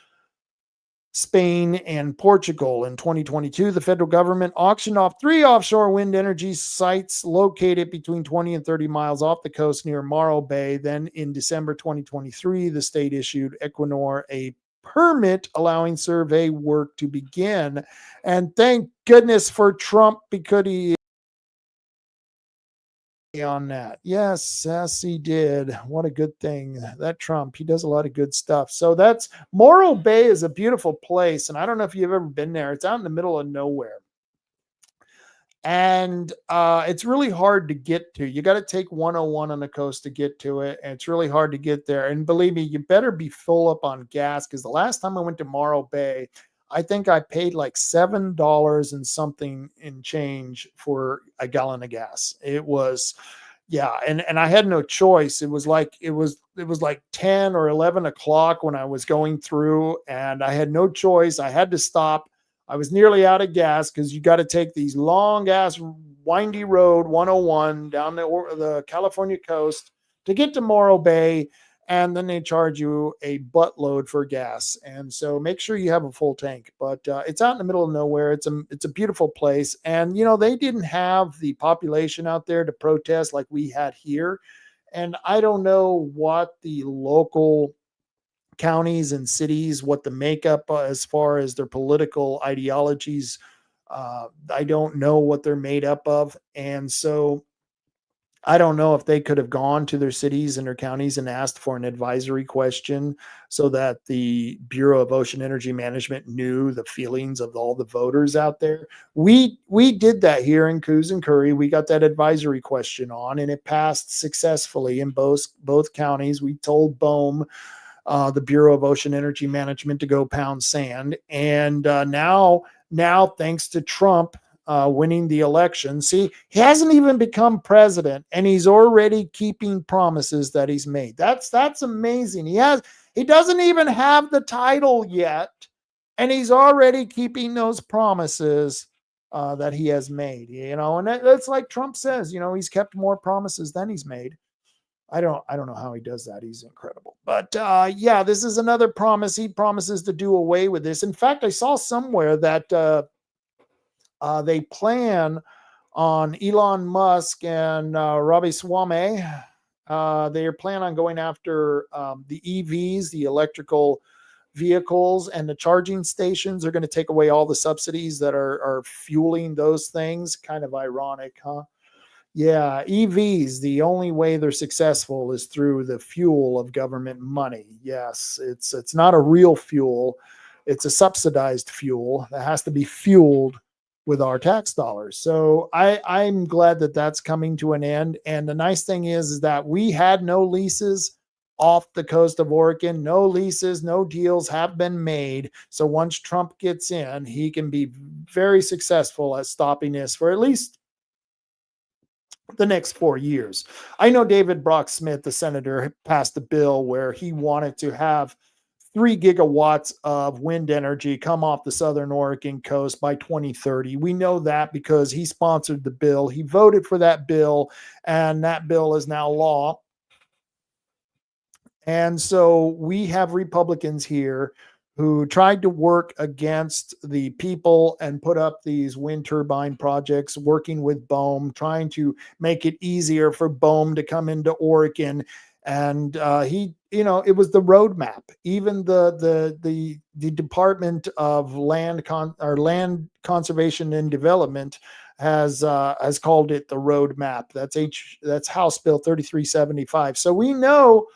S3: Spain, and Portugal. In 2022, the federal government auctioned off 3 offshore wind energy sites located between 20 and 30 miles off the coast near Morro Bay. Then in December 2023, the state issued Equinor a permit allowing survey work to begin. And thank goodness for Trump, because he on that. Yes, he did. What a good thing. That Trump, he does a lot of good stuff. So that's Morro Bay is a beautiful place. And I don't know if you've ever been there. It's out in the middle of nowhere. And it's really hard to get to. You got to take 101 on the coast to get to it. And it's really hard to get there. And believe me, you better be full up on gas, because the last time I went to Morro Bay, I think I paid like $7 and something in change for a gallon of gas. It was, yeah, and I had no choice. It was like 10 or 11 o'clock when I was going through, and I had no choice. I had to stop. I was nearly out of gas, because you got to take these long ass windy road 101 down the California coast to get to Morro Bay. And then they charge you a buttload for gas. And so make sure you have a full tank. But it's out in the middle of nowhere. It's a beautiful place. And, you know, they didn't have the population out there to protest like we had here. And I don't know what the local counties and cities, what the makeup as far as their political ideologies, I don't know what they're made up of. And so I don't know if they could have gone to their cities and their counties and asked for an advisory question so that the Bureau of Ocean Energy Management knew the feelings of all the voters out there. We did that here in Coos and Curry. We got that advisory question on, and it passed successfully in both counties. We told BOEM, the Bureau of Ocean Energy Management, to go pound sand. And now, thanks to Trump winning the election. See, he hasn't even become president, and he's already keeping promises that he's made. That's amazing. He doesn't even have the title yet, and he's already keeping those promises that he has made. You know, and that's like Trump says. You know, he's kept more promises than he's made. I don't know how he does that. He's incredible. But yeah, this is another promise. He promises to do away with this. In fact, I saw somewhere that they plan on Elon Musk and Ravi Swamy. They are planning on going after the EVs, the electrical vehicles, and the charging stations. Are going to take away all the subsidies that are fueling those things. Kind of ironic, huh? Yeah, EVs, the only way they're successful is through the fuel of government money. Yes, it's not a real fuel. It's a subsidized fuel that has to be fueled with our tax dollars. So I'm glad that that's coming to an end. And the nice thing is that we had no leases off the coast of Oregon. No leases, no deals have been made. So once Trump gets in, he can be very successful at stopping this for at least the next 4 years. I know David Brock Smith, the senator, passed a bill where he wanted to have 3 gigawatts of wind energy come off the southern Oregon coast by 2030. We know that because he sponsored the bill. He voted for that bill, and that bill is now law. And so we have Republicans here who tried to work against the people and put up these wind turbine projects, working with BOEM, trying to make it easier for BOEM to come into Oregon. And it was the roadmap. Even the Department of Land Conservation and Development has called it the roadmap. That's House Bill 3375. So we know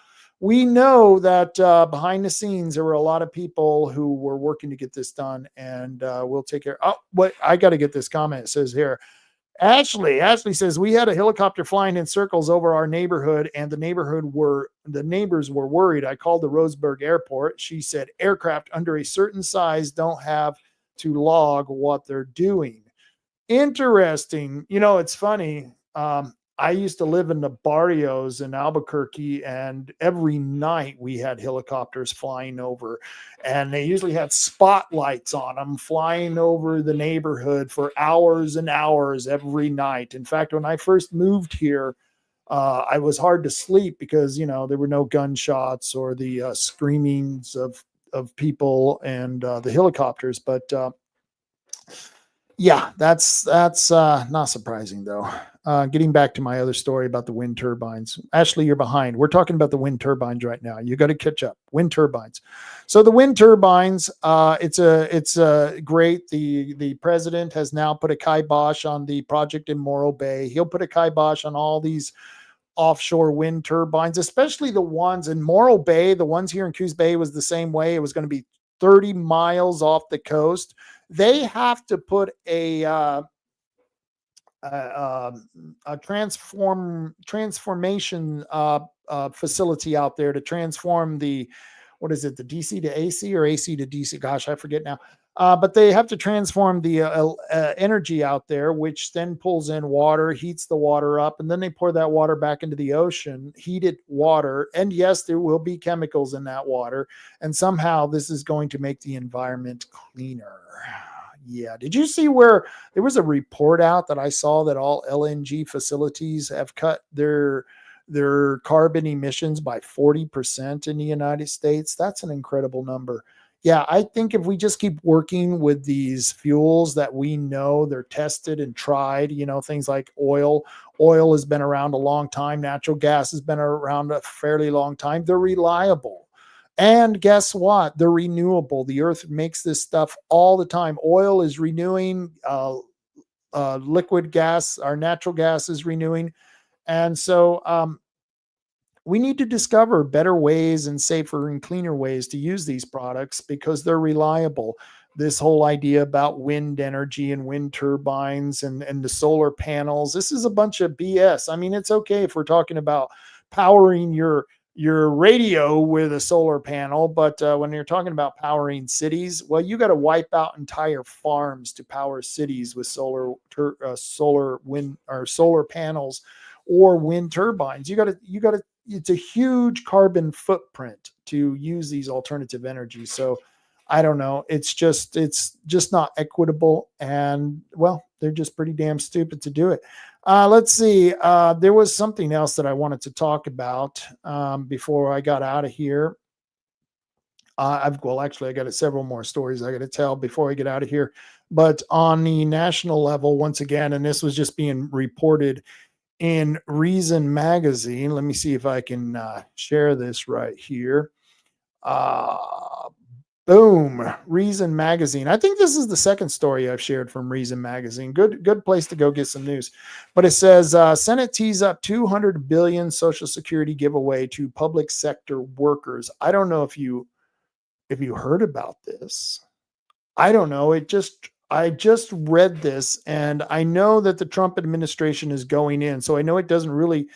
S3: that behind the scenes there were a lot of people who were working to get this done, and we'll take care. Oh, what I got to get this comment. It says here, Ashley says, we had a helicopter flying in circles over our neighborhood, and the neighbors were worried. I called the Roseburg Airport. She said aircraft under a certain size don't have to log what they're doing. Interesting. You know, it's funny. I used to live in the barrios in Albuquerque, and every night we had helicopters flying over, and they usually had spotlights on them flying over the neighborhood for hours and hours every night. In fact, when I first moved here, I was hard to sleep because, there were no gunshots or the screamings of people and the helicopters. But yeah, that's not surprising though. Getting back to my other story about the wind turbines. Ashley, you're behind. We're talking about the wind turbines right now. You got to catch up. Wind turbines. So the wind turbines, it's a great. The president has now put a kibosh on the project in Morro Bay. He'll put a kibosh on all these offshore wind turbines, especially the ones in Morro Bay. The ones here in Coos Bay was the same way. It was going to be 30 miles off the coast. They have to put a transformation facility out there to transform the, what is it, the DC to AC or AC to DC? Gosh, I forget now. But they have to transform the energy out there, which then pulls in water, heats the water up, and then they pour that water back into the ocean, heated water. And yes, there will be chemicals in that water. And somehow this is going to make the environment cleaner. Yeah. Did you see where there was a report out that I saw that all LNG facilities have cut their carbon emissions by 40% in the United States? That's an incredible number. Yeah, I think if we just keep working with these fuels that we know they're tested and tried, things like oil. Oil has been around a long time. Natural gas has been around a fairly long time. They're reliable. And guess what? They're renewable. The earth makes this stuff all the time. Oil is renewing, liquid gas, our natural gas is renewing. And so we need to discover better ways and safer and cleaner ways to use these products because they're reliable. This whole idea about wind energy and wind turbines and the solar panels, this is a bunch of BS. I mean, it's okay if we're talking about powering your radio with a solar panel, but when you're talking about powering cities, well, you got to wipe out entire farms to power cities with solar wind or solar panels or wind turbines. You got to. It's a huge carbon footprint to use these alternative energies. So I don't know. It's just not equitable, and well, they're just pretty damn stupid to do it. Let's see. There was something else that I wanted to talk about before I got out of here. I got several more stories I got to tell before I get out of here. But on the national level, once again, and this was just being reported in Reason Magazine. Let me see if I can share this right here. Boom, Reason Magazine. I think this is the second story I've shared from Reason Magazine. Good place to go get some news. But it says Senate tees up $200 billion Social Security giveaway to public sector workers. I don't know if you heard about this. I don't know. I just read this, and I know that the Trump administration is going in. So I know it doesn't really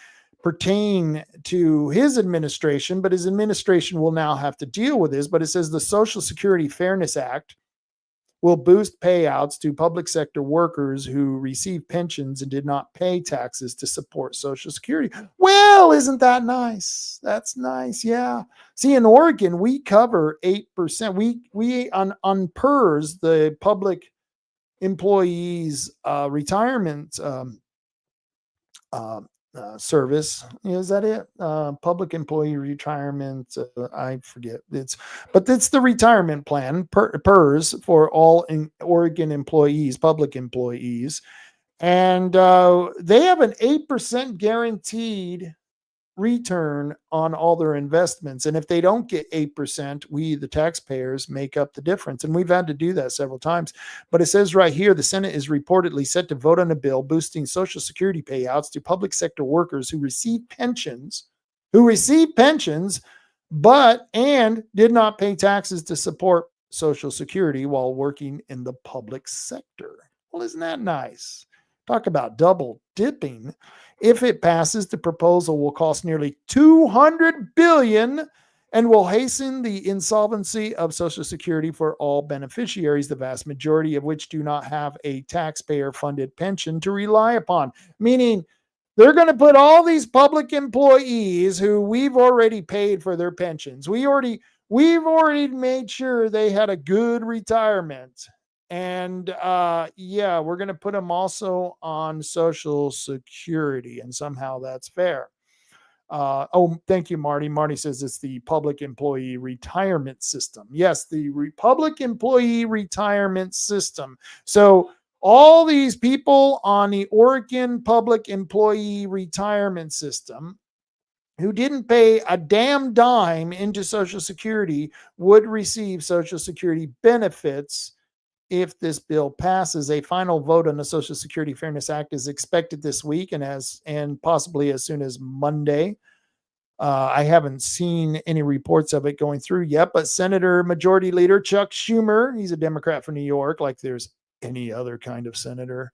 S3: pertain to his administration, but his administration will now have to deal with this. But it says the Social Security Fairness Act will boost payouts to public sector workers who receive pensions and did not pay taxes to support Social Security. Well, isn't that nice? That's nice. Yeah. See, in Oregon, we cover 8%. We on PERS, the public employees retirement service. Is that it? Public employee retirement. I forget. But it's the retirement plan, PERS, for all Oregon employees, public employees. And they have an 8% guaranteed return on all their investments. And if they don't get 8%, we, the taxpayers, make up the difference. And we've had to do that several times. But it says right here, the Senate is reportedly set to vote on a bill boosting Social Security payouts to public sector workers who receive pensions, but did not pay taxes to support Social Security while working in the public sector. Well, isn't that nice? Talk about double dipping. If it passes, the proposal will cost nearly $200 billion and will hasten the insolvency of Social Security for all beneficiaries, the vast majority of which do not have a taxpayer-funded pension to rely upon. Meaning, They're going to put all these public employees who we've already paid for their pensions. We've already made sure they had a good retirement. And yeah, we're going to put them also on Social Security, and somehow that's fair. Oh, thank you, Marty. Marty says it's the Public Employee Retirement System. Yes, the Public Employee Retirement System. So all these people on the Oregon Public Employee Retirement System who didn't pay a damn dime into Social Security would receive Social Security benefits if this bill passes. A final vote on the Social Security Fairness Act is expected this week, and possibly as soon as Monday. I haven't seen any reports of it going through yet, but Senator Majority Leader Chuck Schumer, he's a Democrat from New York, like there's any other kind of senator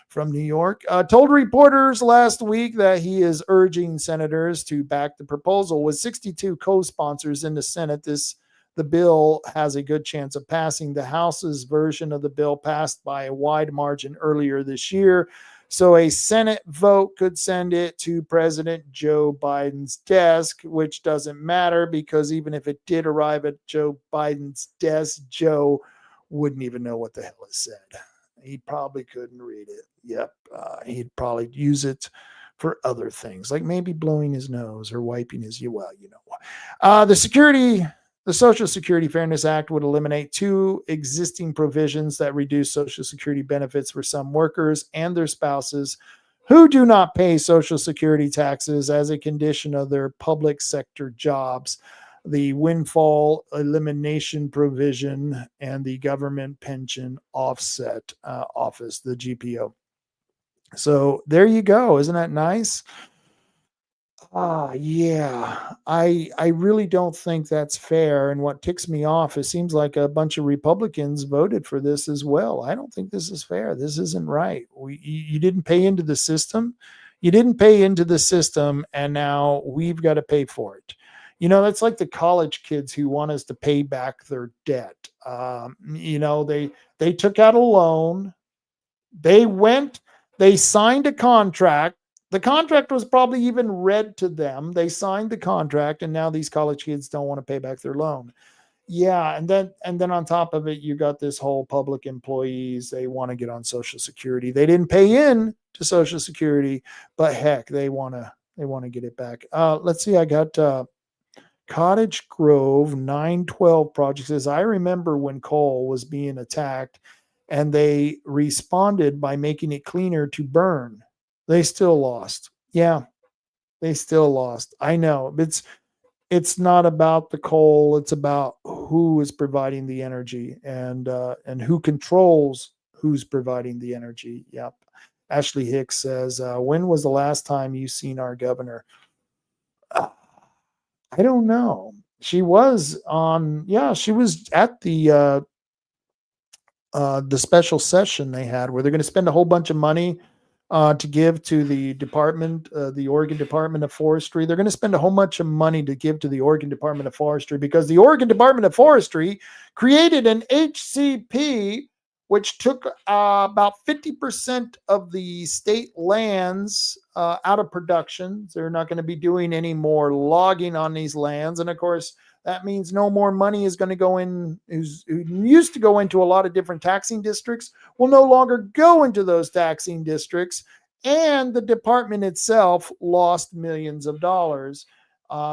S3: from New York, told reporters last week that he is urging senators to back the proposal. With 62 co-sponsors in the Senate, the bill has a good chance of passing. The House's version of the bill passed by a wide margin earlier this year. So a Senate vote could send it to President Joe Biden's desk, which doesn't matter because even if it did arrive at Joe Biden's desk, Joe wouldn't even know what the hell it said. He probably couldn't read it. Yep. He'd probably use it for other things, like maybe blowing his nose or wiping his, the Social Security Fairness Act would eliminate 2 existing provisions that reduce Social Security benefits for some workers and their spouses who do not pay Social Security taxes as a condition of their public sector jobs: the windfall elimination provision and the government pension offset office, the GPO. So there you go. Isn't that nice? Yeah. I really don't think that's fair. And what ticks me off, it seems like a bunch of Republicans voted for this as well. I don't think this is fair. This isn't right. You didn't pay into the system. You didn't pay into the system, and now we've got to pay for it. That's like the college kids who want us to pay back their debt. They took out a loan. They signed a contract. The contract was probably even read to them. They signed the contract, and now these college kids don't want to pay back their loan. Yeah, and then on top of it, you got this whole public employees. They want to get on Social Security. They didn't pay in to Social Security, but heck, they want to get it back. Let's see. I got Cottage Grove 912 project says, I remember when coal was being attacked, and they responded by making it cleaner to burn. They still lost. Yeah, they still lost. I know. It's not about the coal. It's about who is providing the energy and who controls who's providing the energy. Yep. Ashley Hicks says, when was the last time you seen our governor? I don't know. She was at the special session they had where they're going to spend a whole bunch of money to give to the department, the Oregon Department of Forestry. They're going to spend a whole bunch of money to give to the Oregon Department of Forestry because the Oregon Department of Forestry created an HCP, which took about 50% of the state lands out of production. They're not going to be doing any more logging on these lands. And of course, that means no more money is going to go in, who used to go into a lot of different taxing districts, will no longer go into those taxing districts. And the department itself lost millions of dollars.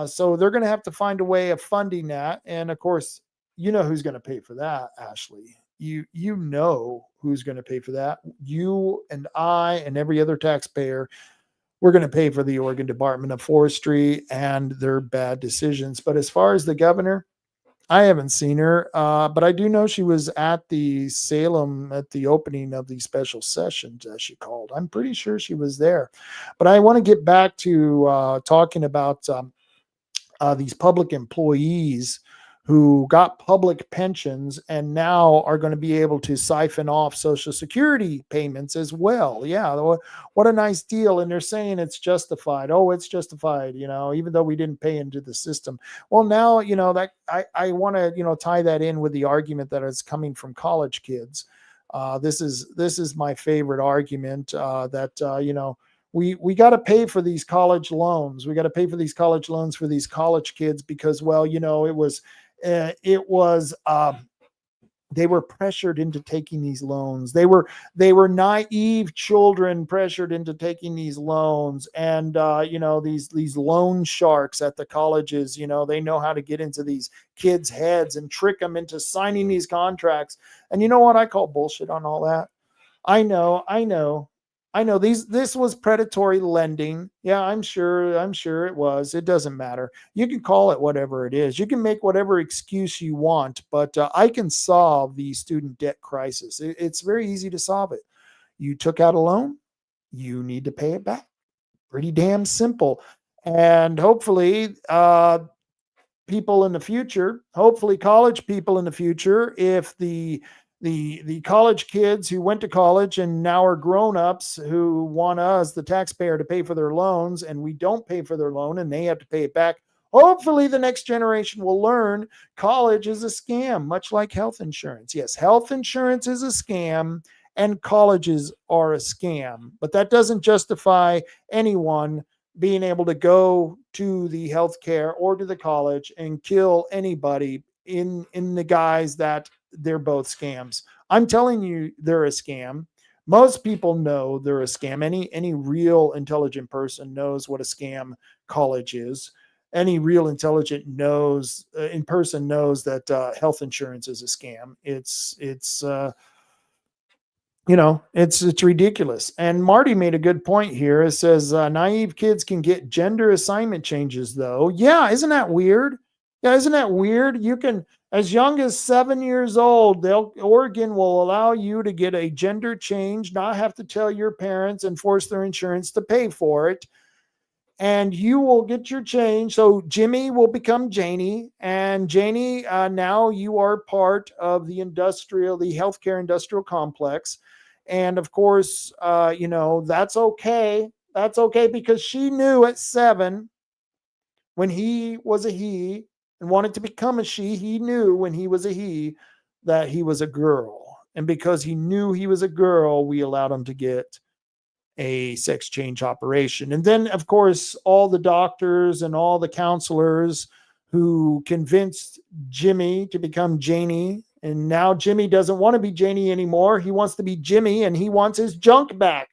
S3: So they're going to have to find a way of funding that. And of course, you know who's going to pay for that, Ashley. You know who's going to pay for that. You and I and every other taxpayer, we're going to pay for the Oregon Department of Forestry and their bad decisions. But as far as the governor, I haven't seen her, but I do know she was at the Salem at the opening of the special sessions, as she called. I'm pretty sure she was there. But I want to get back to talking about these public employees who got public pensions and now are going to be able to siphon off Social Security payments as well. Yeah, what a nice deal. And they're saying it's justified. Oh, it's justified, even though we didn't pay into the system. Well, now, that I want to, tie that in with the argument that is coming from college kids. This is my favorite argument that, we got to pay for these college loans. We got to pay for these college loans for these college kids because, well, they were pressured into taking these loans. They were naive children pressured into taking these loans. And these loan sharks at the colleges, they know how to get into these kids' heads and trick them into signing these contracts. And you know what? I call bullshit on all that. I know. This was predatory lending. Yeah, I'm sure it was. It doesn't matter. You can call it whatever it is. You can make whatever excuse you want, but I can solve the student debt crisis. It's very easy to solve it. You took out a loan, you need to pay it back. Pretty damn simple. And hopefully, people in the future, hopefully college people in the future, if the college kids who went to college and now are grown-ups who want us, the taxpayer, to pay for their loans, and we don't pay for their loan and they have to pay it back. Hopefully the next generation will learn college is a scam, much like health insurance. Yes, health insurance is a scam and colleges are a scam, but that doesn't justify anyone being able to go to the healthcare or to the college and kill anybody in the guise that they're both scams. I'm telling you, they're a scam. Most people know they're a scam. Any real intelligent person knows what a scam college is. Any real intelligent person knows that health insurance is a scam. It's ridiculous. And Marty made a good point here. It says naive kids can get gender assignment changes, though. Yeah, isn't that weird? Yeah, isn't that weird? You can, as young as 7 years old, Oregon will allow you to get a gender change, not have to tell your parents and force their insurance to pay for it. And you will get your change. So Jimmy will become Janie, and Janie, now you are part of the healthcare industrial complex. And of course, that's okay. That's okay because she knew at 7 when he was a he and wanted to become a she. He knew when he was a he that he was a girl. And because he knew he was a girl, we allowed him to get a sex change operation. And then, of course, all the doctors and all the counselors who convinced Jimmy to become Janie. And now Jimmy doesn't want to be Janie anymore. He wants to be Jimmy, and he wants his junk back.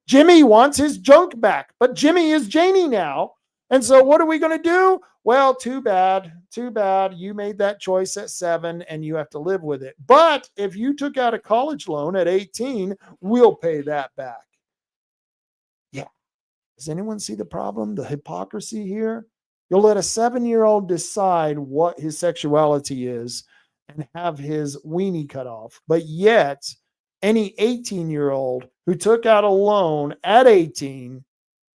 S3: Jimmy wants his junk back, but Jimmy is Janie now. And so what are we going to do? Well, too bad. You made that choice at 7 and you have to live with it. But if you took out a college loan at 18, we'll pay that back. Yeah. Does anyone see the problem? The hypocrisy here? You'll let a 7-year-old decide what his sexuality is and have his weenie cut off. But yet, any 18-year-old who took out a loan at 18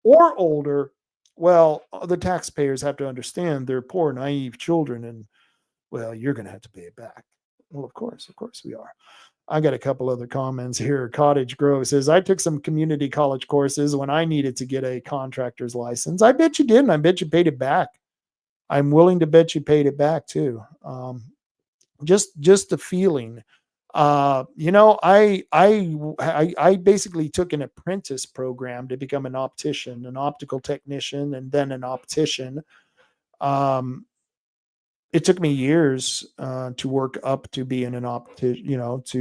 S3: or older, well, the taxpayers have to understand they're poor, naive children, and, well, you're going to have to pay it back. Well, of course we are. I got a couple other comments here. Cottage Grove says, I took some community college courses when I needed to get a contractor's license. I bet you didn't. I bet you paid it back. I'm willing to bet you paid it back too. Just the feeling. I basically took an apprentice program to become an optician, an optical technician, and then an optician. It took me years to work up to being an optician, at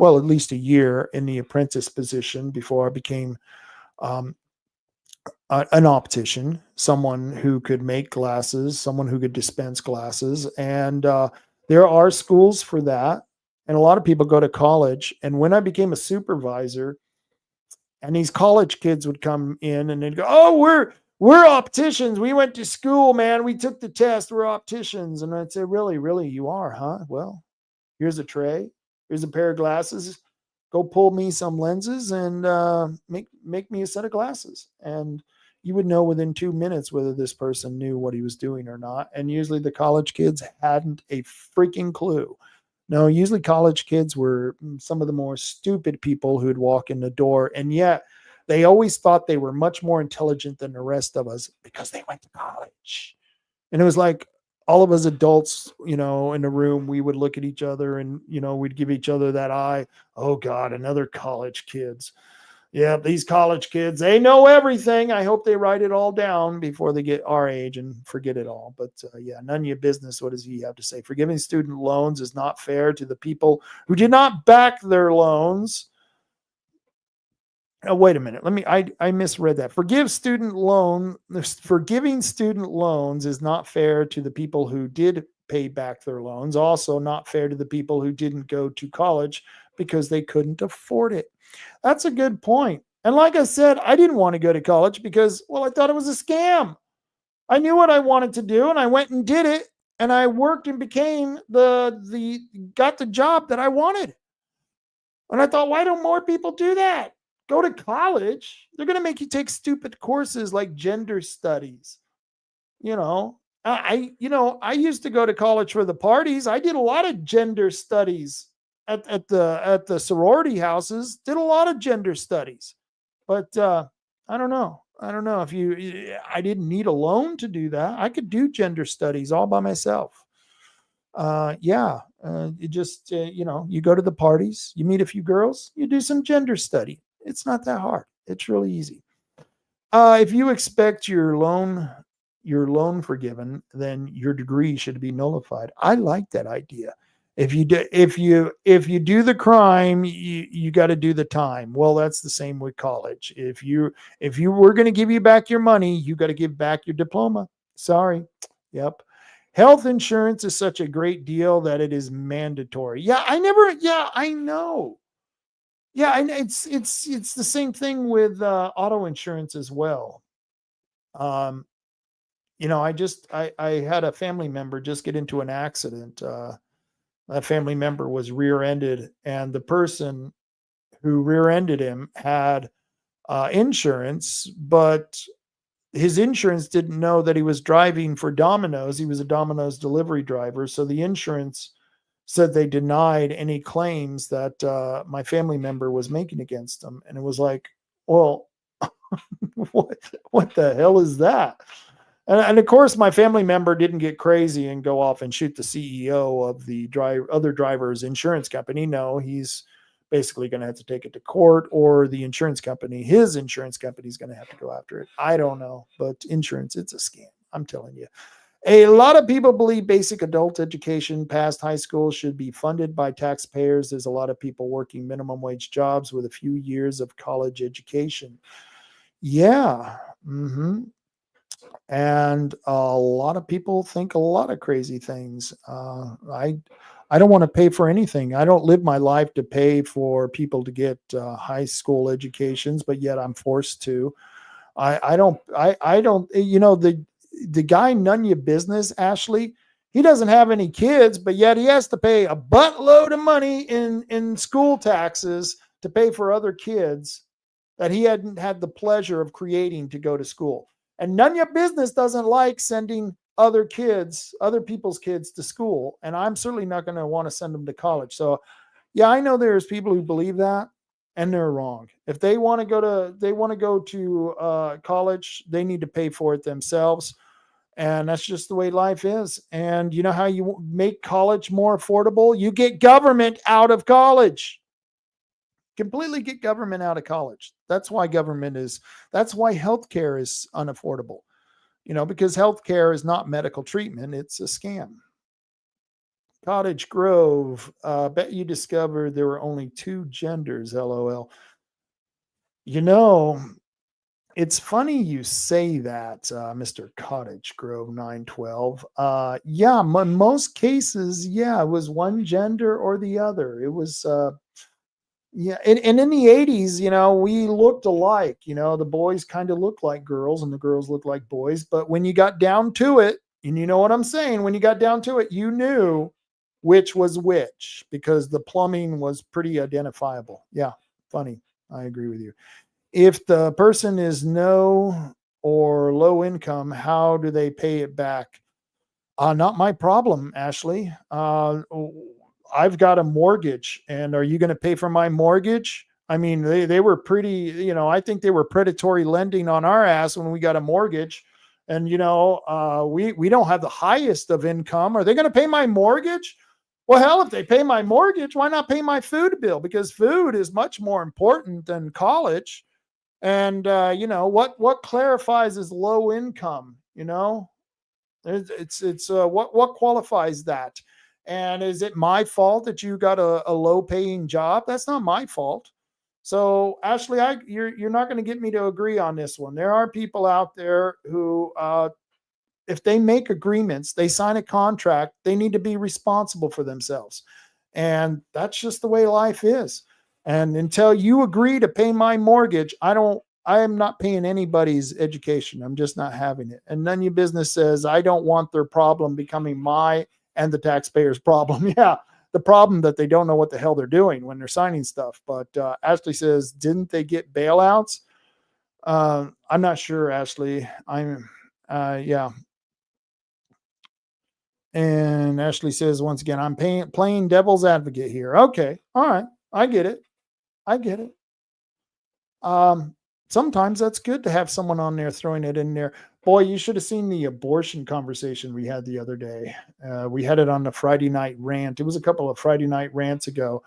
S3: least a year in the apprentice position before I became an optician, someone who could make glasses, someone who could dispense glasses. And there are schools for that. And a lot of people go to college. And when I became a supervisor, and these college kids would come in and they'd go, oh, we're opticians. We went to school, man. We took the test. We're opticians. And I'd say, really, you are, huh? Well, here's a tray. Here's a pair of glasses. Go pull me some lenses and make me a set of glasses. And you would know within 2 minutes whether this person knew what he was doing or not. And usually the college kids hadn't a freaking clue. No, usually college kids were some of the more stupid people who'd walk in the door. And yet they always thought they were much more intelligent than the rest of us because they went to college. And it was like all of us adults, in the room, we would look at each other and, we'd give each other that eye. Oh God, another college kids. Yeah, these college kids, they know everything. I hope they write it all down before they get our age and forget it all. But yeah, none of your business. What does he have to say? Forgiving student loans is not fair to the people who did not back their loans. Oh, wait a minute. I misread that. Forgiving student loans is not fair to the people who did pay back their loans. Also not fair to the people who didn't go to college because they couldn't afford it. That's a good point. And like I said, I didn't want to go to college because, well, I thought it was a scam. I knew what I wanted to do and I went and did it and I worked and became got the job that I wanted. And I thought, why don't more people do that? Go to college. They're going to make you take stupid courses like gender studies. You know, I used to go to college for the parties. I did a lot of gender studies at the sorority houses. Did a lot of gender studies, but I don't know. I don't know if I didn't need a loan to do that. I could do gender studies all by myself. You just you go to the parties, you meet a few girls, you do some gender study. It's not that hard. It's really easy. If you expect your loan forgiven, then your degree should be nullified. I like that idea. If you do the crime, you got to do the time. Well, that's the same with college. If you were going to give you back your money, you got to give back your diploma. Sorry. Yep. Health insurance is such a great deal that it is mandatory. I know. Yeah, and it's the same thing with auto insurance as well. I had a family member just get into an accident. That family member was rear-ended, and the person who rear-ended him had insurance, but his insurance didn't know that he was driving for Domino's. He was a Domino's delivery driver. So the insurance said they denied any claims that my family member was making against him. And it was like, well, what the hell is that? And of course, my family member didn't get crazy and go off and shoot the CEO of the other driver's insurance company. No, he's basically going to have to take it to court, or his insurance company is going to have to go after it. I don't know, but insurance, it's a scam. I'm telling you. A lot of people believe basic adult education past high school should be funded by taxpayers. There's a lot of people working minimum wage jobs with a few years of college education. Yeah. Mm-hmm. And a lot of people think a lot of crazy things. I don't want to pay for anything. I don't live my life to pay for people to get high school educations, but yet I'm forced to. I don't. The guy none your business, Ashley. He doesn't have any kids, but yet he has to pay a buttload of money in school taxes to pay for other kids that he hadn't had the pleasure of creating to go to school. And none of your business doesn't like sending other people's kids to school. And I'm certainly not going to want to send them to college. So yeah, I know there's people who believe that, and they're wrong. If they want to go to college, they need to pay for it themselves. And that's just the way life is. And you know how you make college more affordable? You get government out of college. Completely get government out of college. That's why healthcare is unaffordable, because healthcare is not medical treatment. It's a scam. Cottage Grove. Bet you discovered there were only 2 genders. LOL. It's funny you say that, Mr. Cottage Grove 912. In most cases, it was one gender or the other. It was, and in the 80s, we looked alike. The boys kind of looked like girls and the girls looked like boys. But when you got down to it, and you know what I'm saying, when you got down to it, you knew which was which because the plumbing was pretty identifiable. Yeah, funny. I agree with you. If the person is no or low income, how do they pay it back? Not my problem, Ashley. I've got a mortgage, and are you going to pay for my mortgage? I mean, they were pretty, I think they were predatory lending on our ass when we got a mortgage. And, we don't have the highest of income. Are they going to pay my mortgage? Well, hell, if they pay my mortgage, why not pay my food bill? Because food is much more important than college. And what clarifies as low income? It's what qualifies that? And is it my fault that you got a low paying job? That's not my fault. So Ashley, you're not going to get me to agree on this one. There are people out there who, if they make agreements, they sign a contract, they need to be responsible for themselves. And that's just the way life is. And until you agree to pay my mortgage, I am not paying anybody's education. I'm just not having it. And none of your business says, I don't want their problem becoming my and the taxpayer's problem. Yeah, the problem that they don't know what the hell they're doing when they're signing stuff. But Ashley says, didn't they get bailouts? I'm not sure, Ashley. Yeah. And Ashley says, once again, I'm playing devil's advocate here. Okay. All right. I get it. Sometimes that's good to have someone on there throwing it in there. Boy, you should have seen the abortion conversation we had the other day. We had it on the Friday night rant. It was a couple of Friday night rants ago.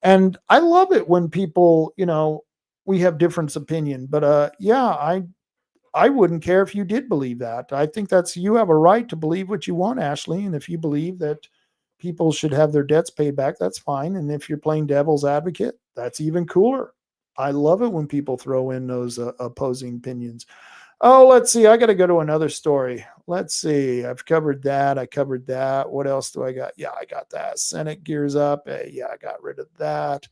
S3: And I love it when people, we have different opinion, but yeah, I wouldn't care if you did believe that. I think you have a right to believe what you want, Ashley. And if you believe that people should have their debts paid back, that's fine. And if you're playing devil's advocate, that's even cooler. I love it when people throw in those opposing opinions. Oh, let's see. I got to go to another story. Let's see. I've covered that. What else do I got? Yeah, I got that. Senate gears up. Yeah, I got rid of that.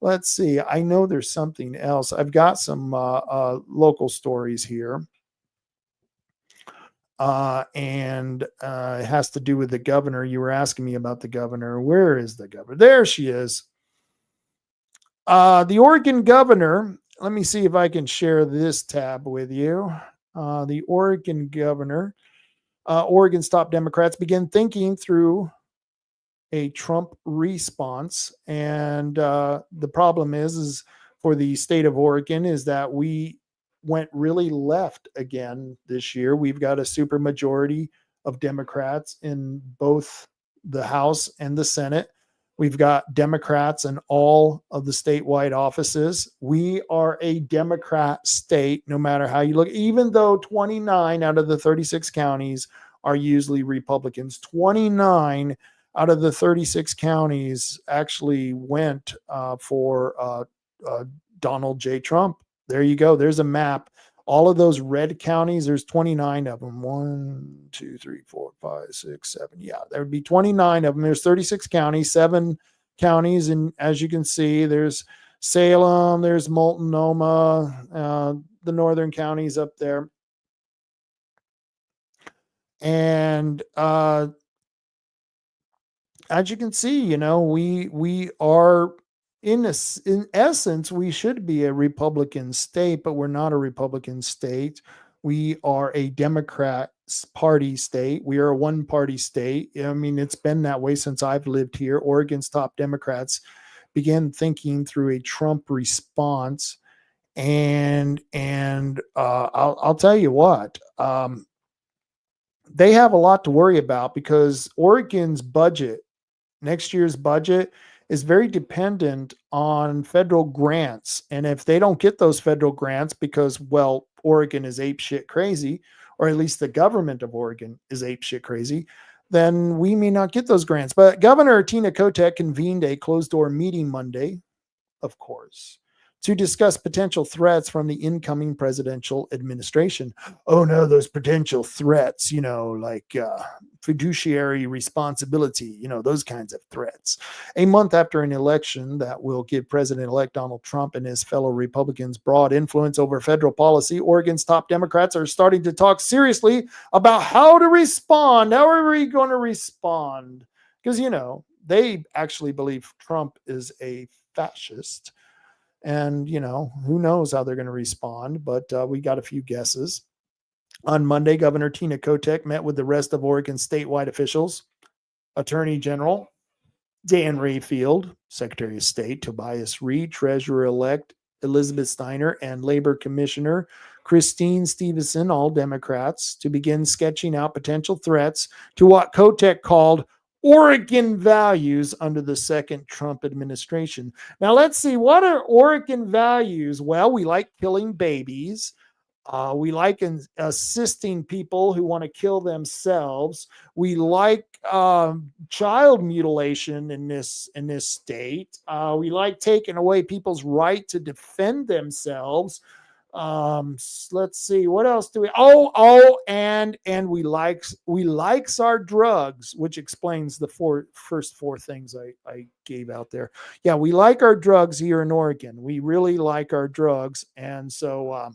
S3: Let's see. I know there's something else. I've got some local stories here. And it has to do with the governor. You were asking me about the governor. Where is the governor? There she is. The Oregon governor. Let me see if I can share this tab with you. The Oregon governor. Oregon's top Democrats begin thinking through a Trump response. And the problem is for the state of Oregon is that we went really left again this year. We've got a super majority of Democrats in both the House and the Senate. We've got Democrats in all of the statewide offices. We are a Democrat state, no matter how you look, even though 29 out of the 36 counties are usually Republicans. 29 out of the 36 counties actually went for Donald J. Trump. There you go. There's a map. All of those red counties, there's 29 of them. 1, 2, 3, 4, 5, 6, 7. Yeah, there would be 29 of them. There's 36 counties, 7 counties. And as you can see, there's Salem, there's Multnomah, the northern counties up there. And as you can see, we are in essence, we should be a Republican state, but we're not a Republican state. We are a Democrat party state. We are a one-party state. I mean, it's been that way since I've lived here. Oregon's top Democrats began thinking through a Trump response, and I'll tell you what. They have a lot to worry about because Oregon's budget, next year's budget, is very dependent on federal grants. And if they don't get those federal grants because, well, Oregon is apeshit crazy, or at least the government of Oregon is apeshit crazy, then we may not get those grants. But Governor Tina Kotek convened a closed-door meeting Monday, of course, to discuss potential threats from the incoming presidential administration. Oh no, those potential threats, like fiduciary responsibility, those kinds of threats. A month after an election that will give President-elect Donald Trump and his fellow Republicans broad influence over federal policy, Oregon's top Democrats are starting to talk seriously about how to respond. How are we going to respond? Because, they actually believe Trump is a fascist. And, who knows how they're going to respond, but we got a few guesses. On Monday, Governor Tina Kotek met with the rest of Oregon's statewide officials, Attorney General Dan Rayfield, Secretary of State Tobias Reed, Treasurer-elect Elizabeth Steiner, and Labor Commissioner Christine Stevenson, all Democrats, to begin sketching out potential threats to what Kotek called Oregon values under the second Trump administration. Now, let's see, what are Oregon values? Well, we like killing babies. We like assisting people who want to kill themselves. We like child mutilation in this state. We like taking away people's right to defend themselves. Let's see, what else do we? And we likes our drugs, which explains the first four things I gave out there. Yeah, we like our drugs here in Oregon. We really like our drugs, and so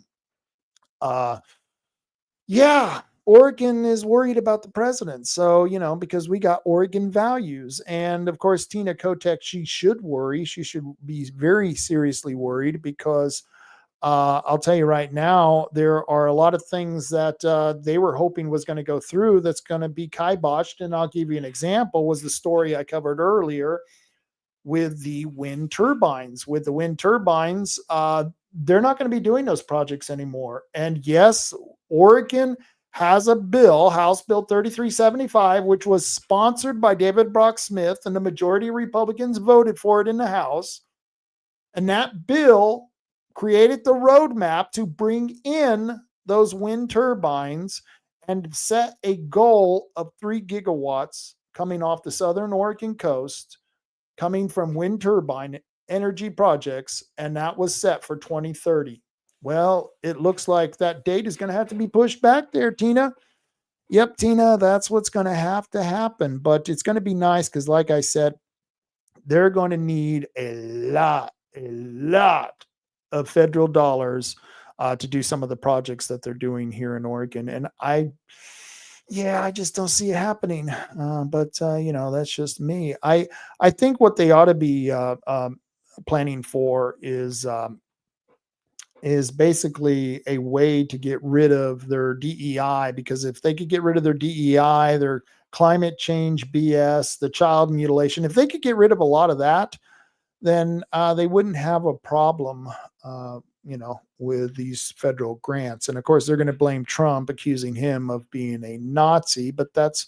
S3: yeah, Oregon is worried about the president. So, because we got Oregon values. And of course, Tina Kotek, she should worry. She should be very seriously worried because I'll tell you right now, there are a lot of things that they were hoping was going to go through that's going to be kiboshed. And I'll give you an example, was the story I covered earlier with the wind turbines. With the wind turbines, they're not going to be doing those projects anymore. And yes, Oregon has a bill, House Bill 3375, which was sponsored by David Brock Smith, and the majority of Republicans voted for it in the House. And that bill created the roadmap to bring in those wind turbines and set a goal of 3 gigawatts coming off the southern Oregon coast, coming from wind turbine energy projects, and that was set for 2030. Well, it looks like that date is going to have to be pushed back there, Tina. Yep, Tina, that's what's going to have to happen. But it's going to be nice because, like I said, they're going to need a lot of federal dollars to do some of the projects that they're doing here in Oregon. And I just don't see it happening. But that's just me. I think what they ought to be planning for is basically a way to get rid of their DEI, because if they could get rid of their DEI, their climate change BS, the child mutilation, if they could get rid of a lot of that, then they wouldn't have a problem, with these federal grants. And of course, they're going to blame Trump, accusing him of being a Nazi, but it's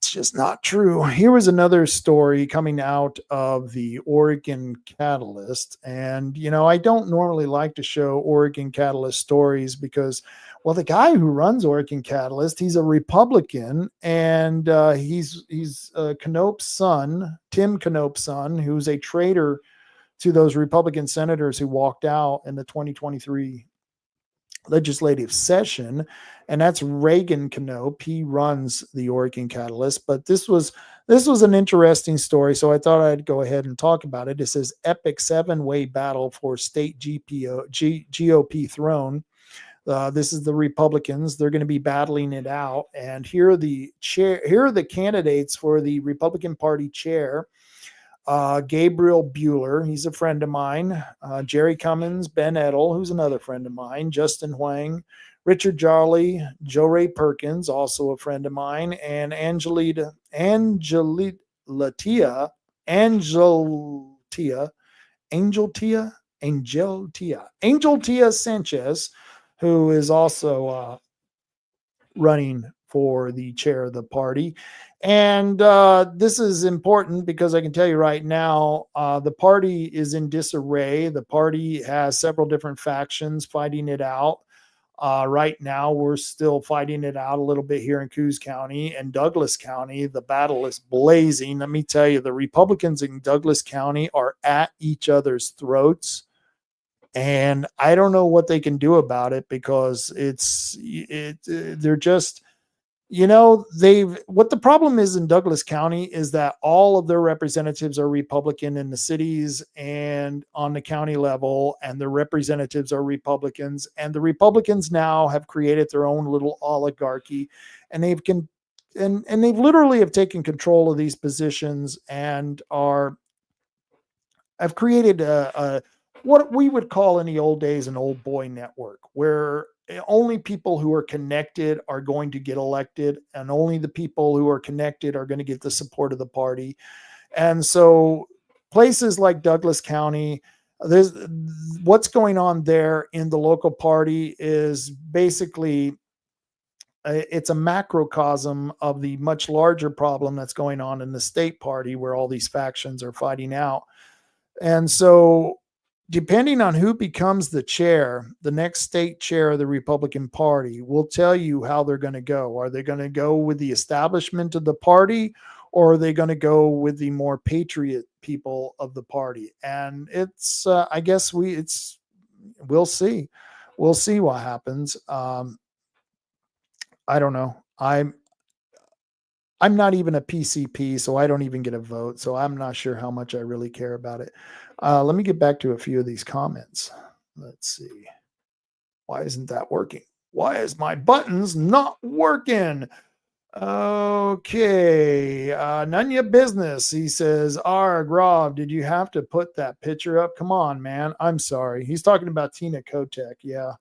S3: just not true. Here was another story coming out of the Oregon Catalyst. And, I don't normally like to show Oregon Catalyst stories because, well, the guy who runs Oregon Catalyst, he's a Republican, and he's Knope's son, Tim Knope's son, who's a traitor to those Republican senators who walked out in the 2023 legislative session. And that's Reagan Knope. He runs the Oregon Catalyst. But this was an interesting story, so I thought I'd go ahead and talk about it. It says epic 7-way battle for state GOP throne. This is the Republicans. They're going to be battling it out. And here are the candidates for the Republican Party chair. Gabriel Bueller, he's a friend of mine. Jerry Cummins, Ben Edel, who's another friend of mine. Justin Huang, Richard Jarley, Joe Ray Perkins, also a friend of mine, and Angel Tia Sanchez, who is also running for the chair of the party. And this is important because I can tell you right now, the party is in disarray. The party has several different factions fighting it out. Right now, we're still fighting it out a little bit here in Coos County and Douglas County. The battle is blazing. Let me tell you, the Republicans in Douglas County are at each other's throats. And I don't know what they can do about it because they're just, what the problem is in Douglas County is that all of their representatives are Republican in the cities and on the county level, and the representatives are Republicans, and the Republicans now have created their own little oligarchy, and they've literally have taken control of these positions and have created a what we would call in the old days an old boy network, where only people who are connected are going to get elected, and only the people who are connected are going to get the support of the party. And so places like Douglas County, what's going on there in the local party is basically it's a macrocosm of the much larger problem that's going on in the state party, where all these factions are fighting out. And so, depending on who becomes the chair, the next state chair of the Republican Party will tell you how they're going to go. Are they going to go with the establishment of the party, or are they going to go with the more patriot people of the party? And it's, I guess we'll see. We'll see what happens. I don't know. I'm not even a PCP, so I don't even get a vote. So I'm not sure how much I really care about it. Let me get back to a few of these comments. Let's see. Why isn't that working? Why is my buttons not working? Okay. None of your business. He says, Arg, Rob, did you have to put that picture up? Come on, man. I'm sorry. He's talking about Tina Kotek. Yeah.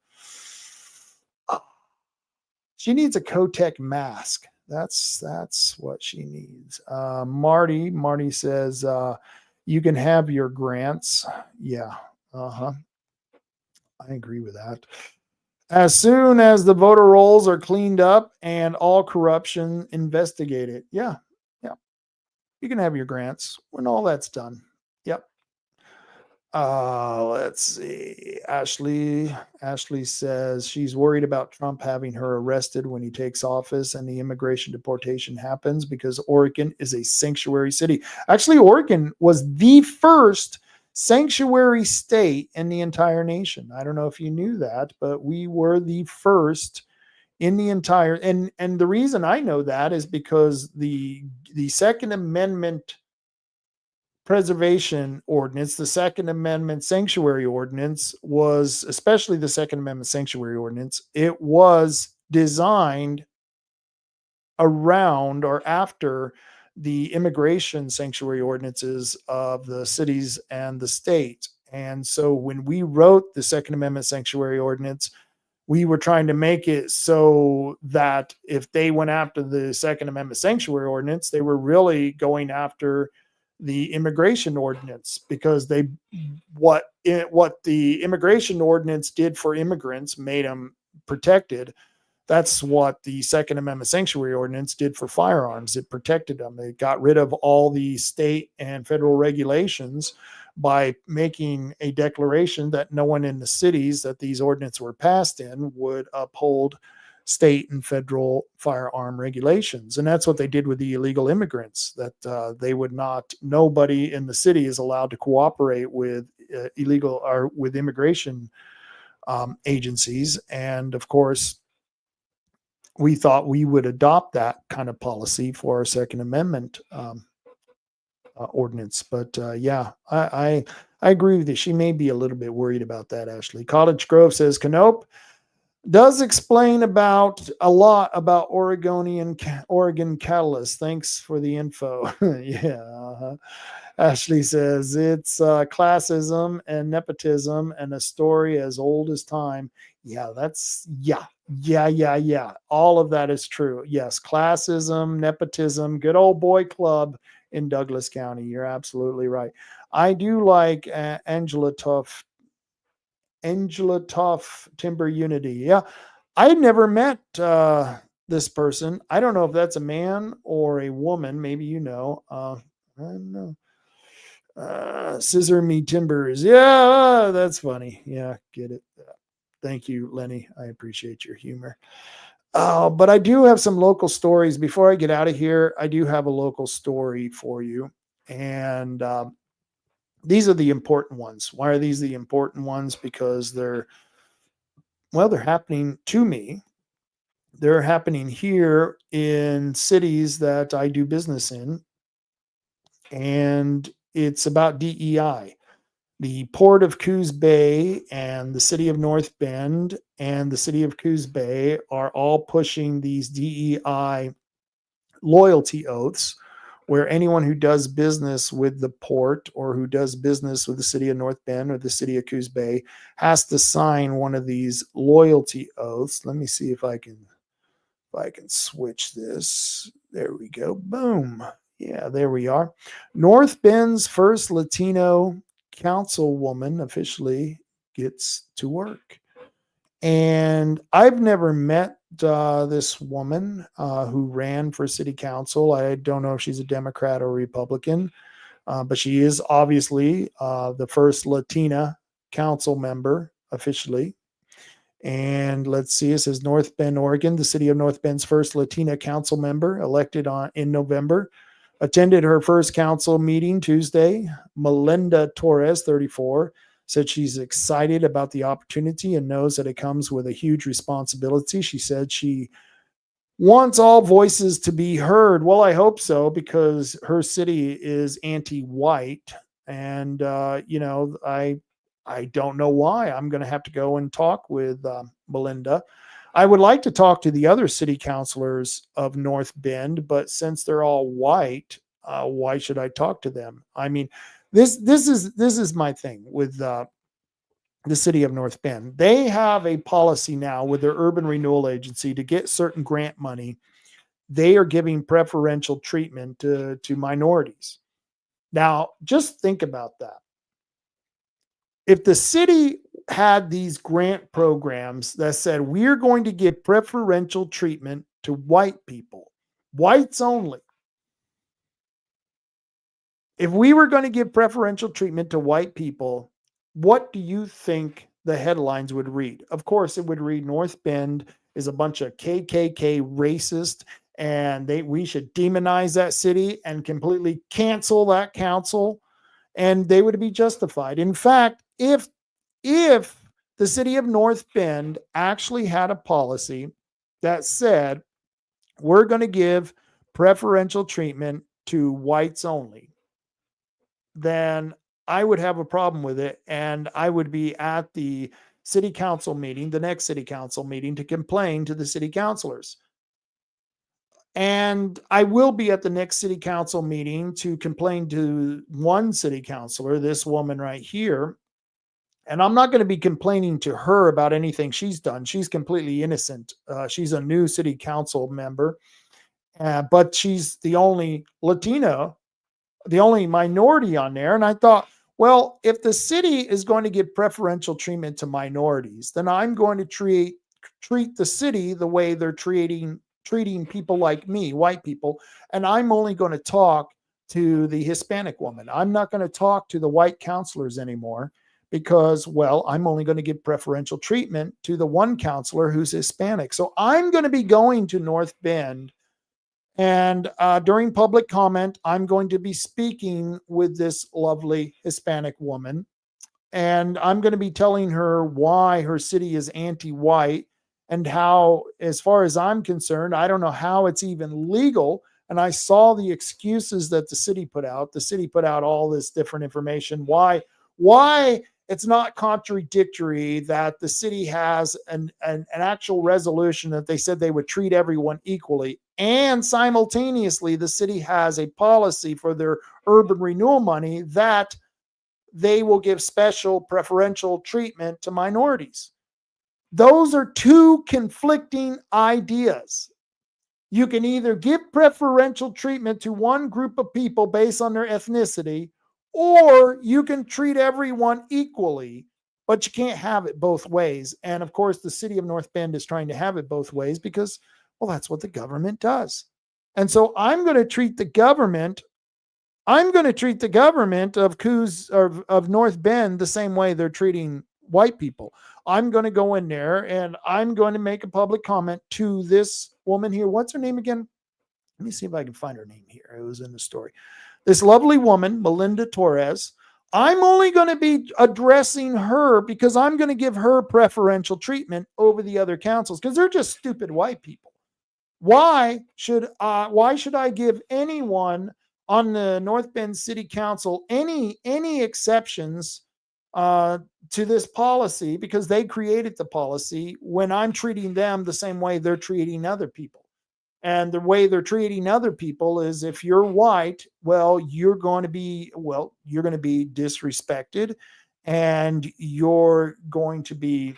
S3: She needs a Kotek mask. That's what she needs. Marty says, you can have your grants. Yeah. I agree with that. As soon as the voter rolls are cleaned up and all corruption investigated. Yeah. You can have your grants when all that's done. Yep. Let's see. Ashley says she's worried about Trump having her arrested when he takes office and the immigration deportation happens because Oregon is a sanctuary city. Actually, Oregon was the first sanctuary state in the entire nation. I don't know if you knew that, but we were the first in the entire, and the reason I know that is because the Second Amendment preservation ordinance, the Second Amendment sanctuary ordinance was, especially the Second Amendment sanctuary ordinance, it was designed around or after the immigration sanctuary ordinances of the cities and the state. And so when we wrote the Second Amendment sanctuary ordinance, we were trying to make it so that if they went after the Second Amendment sanctuary ordinance, they were really going after the immigration ordinance, because what the immigration ordinance did for immigrants made them protected. That's what the Second Amendment sanctuary ordinance did for firearms. It protected them. It got rid of all the state and federal regulations by making a declaration that no one in the cities that these ordinances were passed in would uphold state and federal firearm regulations. And that's what they did with the illegal immigrants, that they would not, nobody in the city is allowed to cooperate with illegal or with immigration agencies. And of course, we thought we would adopt that kind of policy for our Second Amendment ordinance. But yeah, I agree with you. She may be a little bit worried about that, Ashley. Cottage Grove says, Canope does explain about a lot about Oregon catalyst. Thanks for the info. Yeah. Ashley says it's classism and nepotism and a story as old as time. Yeah, yeah. All of that is true. Yes, classism, nepotism, good old boy club in Douglas County. You're absolutely right. I do like Angela Tough, Timber Unity. Yeah, I had never met this person. I don't know if that's a man or a woman. Maybe you know. I don't know. Scissor me timbers. Yeah, that's funny. Yeah, get it. Thank you, Lenny. I appreciate your humor. But I do have some local stories. Before I get out of here, I do have a local story for you. And these are the important ones. Why are these the important ones? Because they're happening to me. They're happening here in cities that I do business in. And it's about DEI. The Port of Coos Bay and the city of North Bend and the city of Coos Bay are all pushing these DEI loyalty oaths, where anyone who does business with the port or who does business with the city of North Bend or the city of Coos Bay has to sign one of these loyalty oaths. Let me see if I can switch this. There we go. Boom. Yeah, there we are. North Bend's first Latino councilwoman officially gets to work. And I've never met this woman who ran for city council. I don't know if she's a Democrat or Republican, but she is obviously the first Latina council member officially. And let's see, it says North Bend, Oregon, the city of North Bend's first Latina council member elected in November. Attended her first council meeting Tuesday. Melinda Torres, 34, said she's excited about the opportunity and knows that it comes with a huge responsibility. She said she wants all voices to be heard. Well, I hope so, because her city is anti-white. And, I don't know why. I'm going to have to go and talk with Melinda. I would like to talk to the other city councilors of North Bend, but since they're all white, why should I talk to them? I mean, this is my thing with the city of North Bend. They have a policy now with their urban renewal agency to get certain grant money. They are giving preferential treatment to minorities. Now, just think about that. If the city had these grant programs that said we're going to give preferential treatment to white people, whites only. If we were going to give preferential treatment to white people, what do you think the headlines would read? Of course, it would read North Bend is a bunch of KKK racist, and we should demonize that city and completely cancel that council, and they would be justified. In fact, if the city of North Bend actually had a policy that said we're going to give preferential treatment to whites only, then I would have a problem with it, and I would be at the city council meeting, the next city council meeting, to complain to the city councilors. And I will be at the next city council meeting to complain to one city councilor, this woman right here. And I'm not going to be complaining to her about anything she's done. She's completely innocent. She's a new city council member, but she's the only Latino, the only minority on there. And I thought, well, if the city is going to give preferential treatment to minorities, then I'm going to treat the city the way they're treating people like me, white people. And I'm only going to talk to the Hispanic woman. I'm not going to talk to the white counselors anymore because, well, I'm only going to give preferential treatment to the one counselor who's Hispanic. So I'm going to be going to North Bend, and during public comment, I'm going to be speaking with this lovely Hispanic woman. And I'm going to be telling her why her city is anti-white and how, as far as I'm concerned, I don't know how it's even legal. And I saw the excuses that the city put out. The city put out all this different information. Why it's not contradictory that the city has an actual resolution that they said they would treat everyone equally. And simultaneously, the city has a policy for their urban renewal money that they will give special preferential treatment to minorities. Those are two conflicting ideas. You can either give preferential treatment to one group of people based on their ethnicity, or you can treat everyone equally, but you can't have it both ways. And of course, the city of North Bend is trying to have it both ways because, well, that's what the government does. And so I'm going to treat the government of North Bend the same way they're treating white people. I'm going to go in there and I'm going to make a public comment to this woman here. What's her name again? Let me see if I can find her name here. It was in the story. This lovely woman, Melinda Torres. I'm only going to be addressing her because I'm going to give her preferential treatment over the other councils because they're just stupid white people. Why should I give anyone on the North Bend City Council any exceptions to this policy because they created the policy when I'm treating them the same way they're treating other people? And the way they're treating other people is if you're white, well, you're going to be disrespected, and you're going to be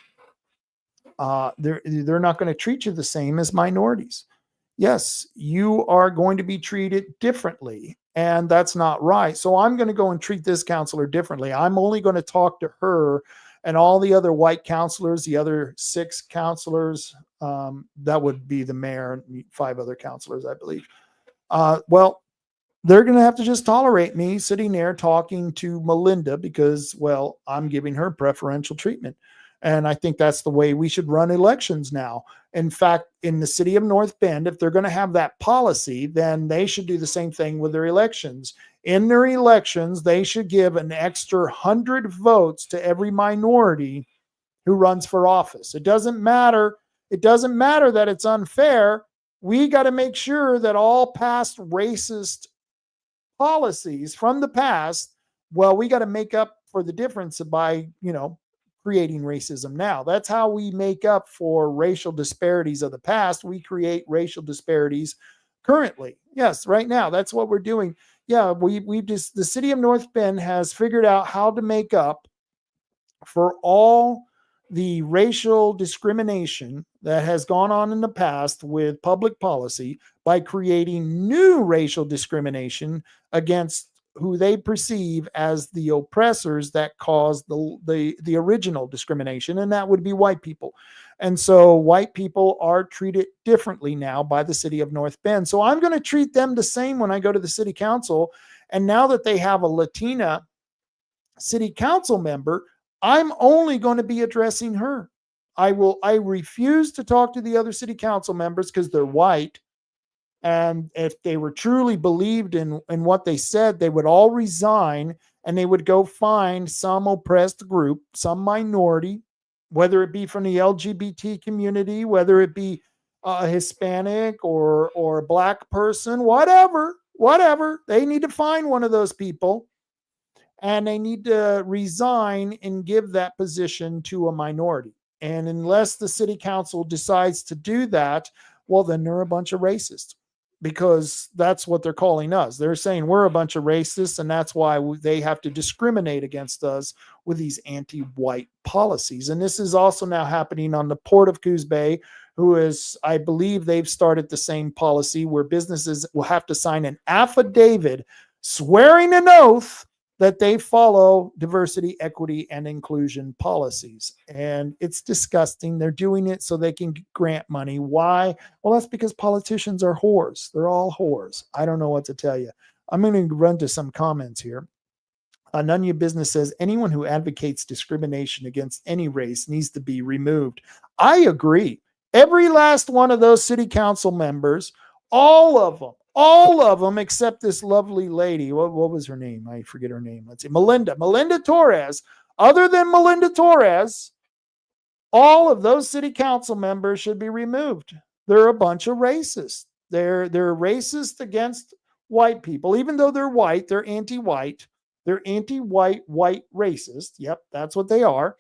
S3: they're not going to treat you the same as minorities. Yes, you are going to be treated differently, and that's not right. So I'm going to go and treat this counselor differently. I'm only going to talk to her and all the other white counselors, the other 6 counselors, that would be the mayor and 5 other counselors, I believe. Well, they're going to have to just tolerate me sitting there talking to Melinda because, well, I'm giving her preferential treatment. And I think that's the way we should run elections now. In fact, in the city of North Bend, if they're going to have that policy, then they should do the same thing with their elections. In their elections, they should give an extra 100 votes to every minority who runs for office. It doesn't matter. It doesn't matter that it's unfair. We got to make sure that all past racist policies from the past, well, we got to make up for the difference by, creating racism now. That's how we make up for racial disparities of the past. We create racial disparities currently. Yes, right now. That's what we're doing. Yeah, the city of North Bend has figured out how to make up for all the racial discrimination that has gone on in the past with public policy by creating new racial discrimination against who they perceive as the oppressors that caused the original discrimination, and that would be white people. And so white people are treated differently now by the city of North Bend. So I'm going to treat them the same when I go to the city council. And now that they have a Latina city council member, I'm only going to be addressing her. I refuse to talk to the other city council members because they're white. And if they were truly believed in what they said, they would all resign and they would go find some oppressed group, some minority, whether it be from the LGBT community, whether it be a Hispanic or a black person, whatever. They need to find one of those people and they need to resign and give that position to a minority. And unless the city council decides to do that, well, then they're a bunch of racists, because that's what they're calling us. They're saying we're a bunch of racists, and that's why they have to discriminate against us with these anti-white policies. And this is also now happening on the Port of Coos Bay, who is, I believe they've started the same policy where businesses will have to sign an affidavit swearing an oath that they follow diversity, equity, and inclusion policies. And it's disgusting. They're doing it so they can grant money. Why? Well, that's because politicians are whores. They're all whores. I don't know what to tell you. I'm going to run to some comments here. None of your business says anyone who advocates discrimination against any race needs to be removed. I agree. Every last one of those city council members, all of them except this lovely lady. What was her name? I forget her name. Let's see. Melinda Torres. Other than Melinda Torres, all of those city council members should be removed. They're a bunch of racists. They're racist against white people. Even though they're white, they're anti-white. They're anti-white, white racist. Yep, that's what they are.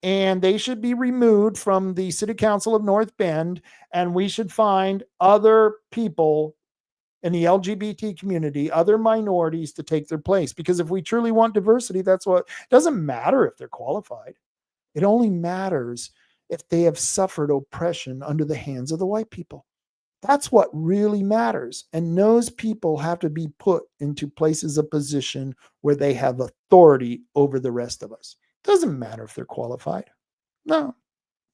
S3: And they should be removed from the city council of North Bend. And we should find other people in the LGBT community, other minorities to take their place. Because if we truly want diversity, it doesn't matter if they're qualified. It only matters if they have suffered oppression under the hands of the white people. That's what really matters. And those people have to be put into places of position where they have authority over the rest of us. It doesn't matter if they're qualified. No.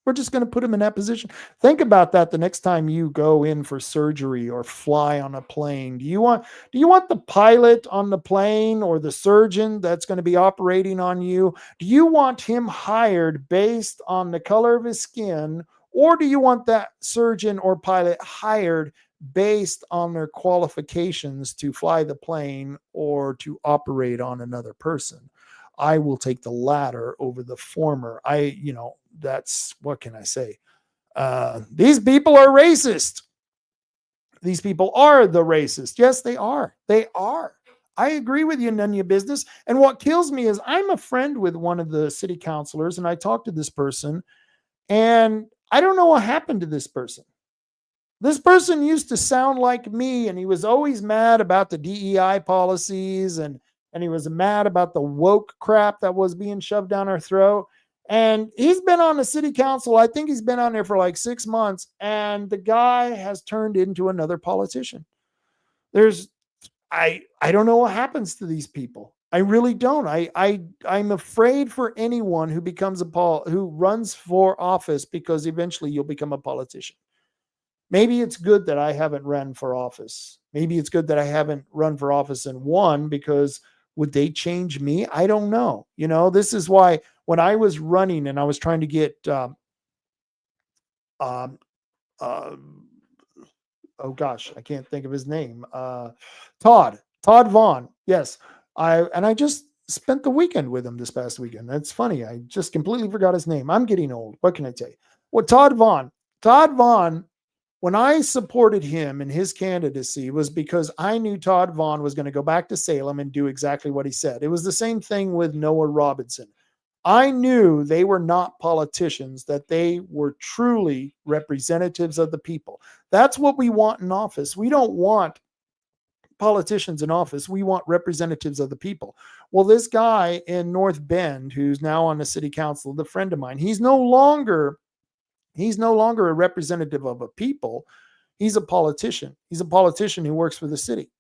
S3: We're just going to put them in that position. Think about that the next time you go in for surgery or fly on a plane. Do you want the pilot on the plane or the surgeon that's going to be operating on you? Do you want him hired based on the color of his skin, or do you want that surgeon or pilot hired based on their qualifications to fly the plane or to operate on another person? I will take the latter over the former. That's, what can I say? These people are racist. These people are the racist. Yes, they are. They are. I agree with you, none of your business. And what kills me is I'm a friend with one of the city councilors, and I talked to this person, and I don't know what happened to this person. This person used to sound like me, and he was always mad about the DEI policies, and he was mad about the woke crap that was being shoved down our throat. And he's been on the city council. I think he's been on there for like 6 months, and the guy has turned into another politician. I don't know what happens to these people. I really don't. I'm afraid for anyone who who runs for office, because eventually you'll become a politician. Maybe it's good that I haven't run for office. Maybe it's good that I haven't run for office and won, because would they change me? I don't know. This is why when I was running and I was trying to get um, uh, oh gosh, I can't think of his name. Todd Vaughn. Yes. I just spent the weekend with him this past weekend. That's funny. I just completely forgot his name. I'm getting old. What can I tell you? Well, Todd Vaughn, when I supported him in his candidacy, was because I knew Todd Vaughn was going to go back to Salem and do exactly what he said. It was the same thing with Noah Robinson. I knew they were not politicians, that they were truly representatives of the people. That's what we want in office. We don't want politicians in office. We want representatives of the people. Well, this guy in North Bend, who's now on the city council, the friend of mine, he's no longer a representative of a people. He's a politician. He's a politician who works for the city.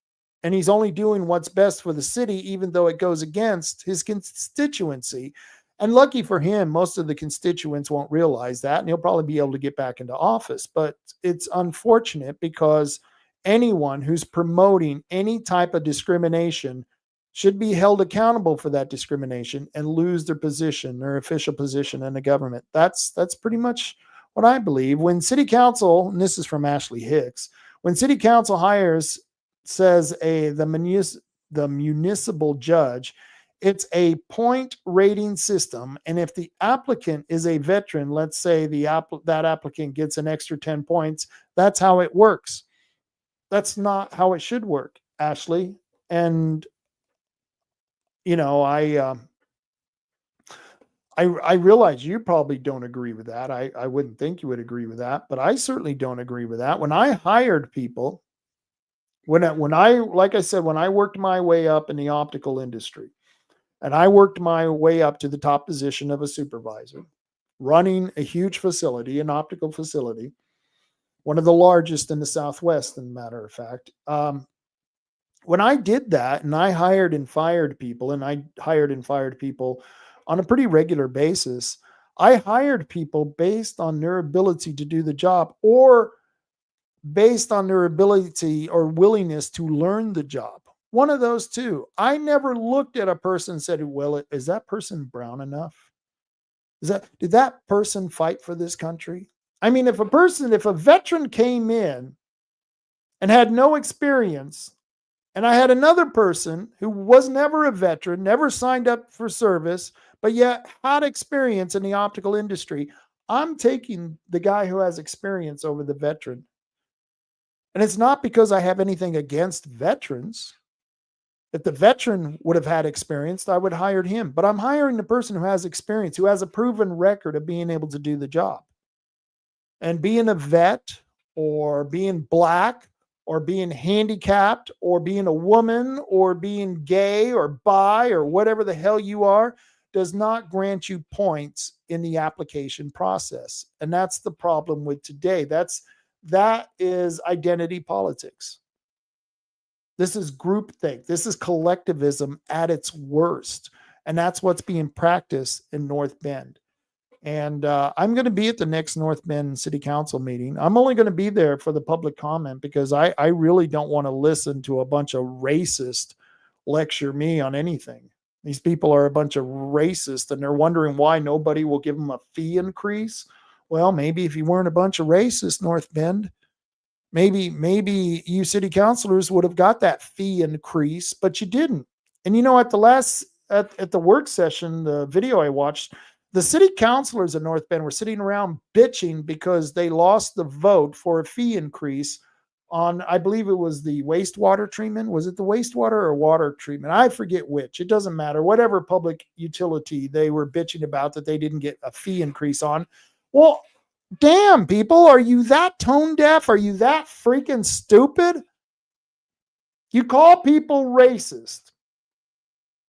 S3: And he's only doing what's best for the city, even though it goes against his constituency. And lucky for him, most of the constituents won't realize that, and he'll probably be able to get back into office. But it's unfortunate, because anyone who's promoting any type of discrimination should be held accountable for that discrimination and lose their position, their official position in the government. That's pretty much what I believe. When city council, and this is from Ashley Hicks, when city council says the municipal judge, it's a point rating system. And if the applicant is a veteran, let's say that applicant gets an extra 10 points, that's how it works. That's not how it should work, Ashley. And, I realize you probably don't agree with that. I wouldn't think you would agree with that, but I certainly don't agree with that. When I hired people, when I like I said, when I worked my way up in the optical industry, and I worked my way up to the top position of a supervisor, running a huge facility, an optical facility, one of the largest in the Southwest, as a matter of fact. When I did that, and I hired and fired people, on a pretty regular basis, I hired people based on their ability to do the job, or based on their ability or willingness to learn the job. One of those two. I never looked at a person and said, well, is that person brown enough? Did that person fight for this country? I mean, if a veteran came in and had no experience, and I had another person who was never a veteran, never signed up for service, but yet had experience in the optical industry, I'm taking the guy who has experience over the veteran. And it's not because I have anything against veterans. If the veteran would have had experience, I would have hired him. But I'm hiring the person who has experience, who has a proven record of being able to do the job. And being a vet, or being black, or being handicapped, or being a woman, or being gay or bi, or whatever the hell you are, does not grant you points in the application process. And that's the problem with today. That is identity politics. This is groupthink. This is collectivism at its worst. And that's what's being practiced in North Bend. And I'm going to be at the next North Bend City Council meeting. I'm only going to be there for the public comment, because I really don't want to listen to a bunch of racists lecture me on anything. These people are a bunch of racists, and they're wondering why nobody will give them a fee increase. Well, maybe if you weren't a bunch of racists, North Bend, maybe you city councilors would have got that fee increase, but you didn't. And at the work session, the video I watched, the city councilors of North Bend were sitting around bitching because they lost the vote for a fee increase on, I believe it was the wastewater treatment. Was it the wastewater or water treatment? I forget which. It doesn't matter. Whatever public utility they were bitching about that they didn't get a fee increase on. Well, damn, people, are you that tone deaf? Are you that freaking stupid? You call people racist.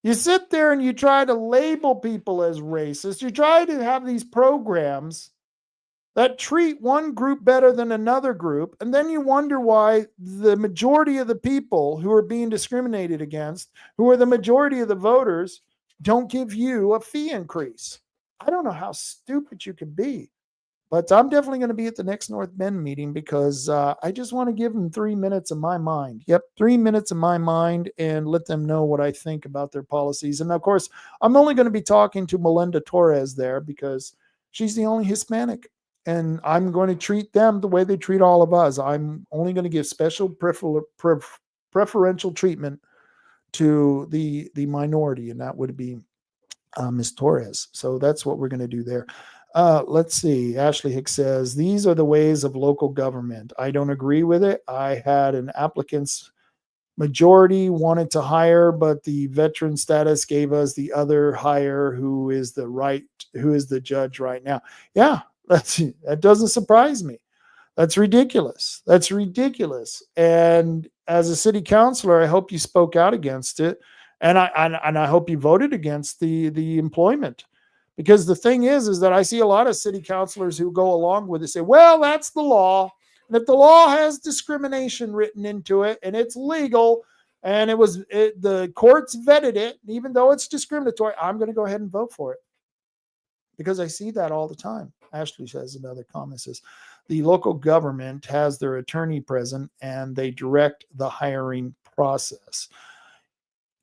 S3: You sit there and you try to label people as racist. You try to have these programs that treat one group better than another group. And then you wonder why the majority of the people who are being discriminated against, who are the majority of the voters, don't give you a fee increase. I don't know how stupid you could be. But I'm definitely going to be at the next North Bend meeting because I just want to give them 3 minutes of my mind. Yep, 3 minutes of my mind and let them know what I think about their policies. And of course, I'm only going to be talking to Melinda Torres there because she's the only Hispanic. And I'm going to treat them the way they treat all of us. I'm only going to give special preferential treatment to the minority, and that would be Ms. Torres. So that's what we're going to do there. Let's see. Ashley Hicks says, these are the ways of local government. I don't agree with it. I had an applicant's majority wanted to hire, but the veteran status gave us the other hire who is the judge right now. Yeah, that doesn't surprise me. That's ridiculous. That's ridiculous. And as a city councilor, I hope you spoke out against it. And I hope you voted against the employment. Because the thing is that I see a lot of city councilors who go along with it say, well, that's the law. And if the law has discrimination written into it and it's legal and the courts vetted it, even though it's discriminatory, I'm going to go ahead and vote for it. Because I see that all the time. Ashley has another comment, says, the local government has their attorney present and they direct the hiring process.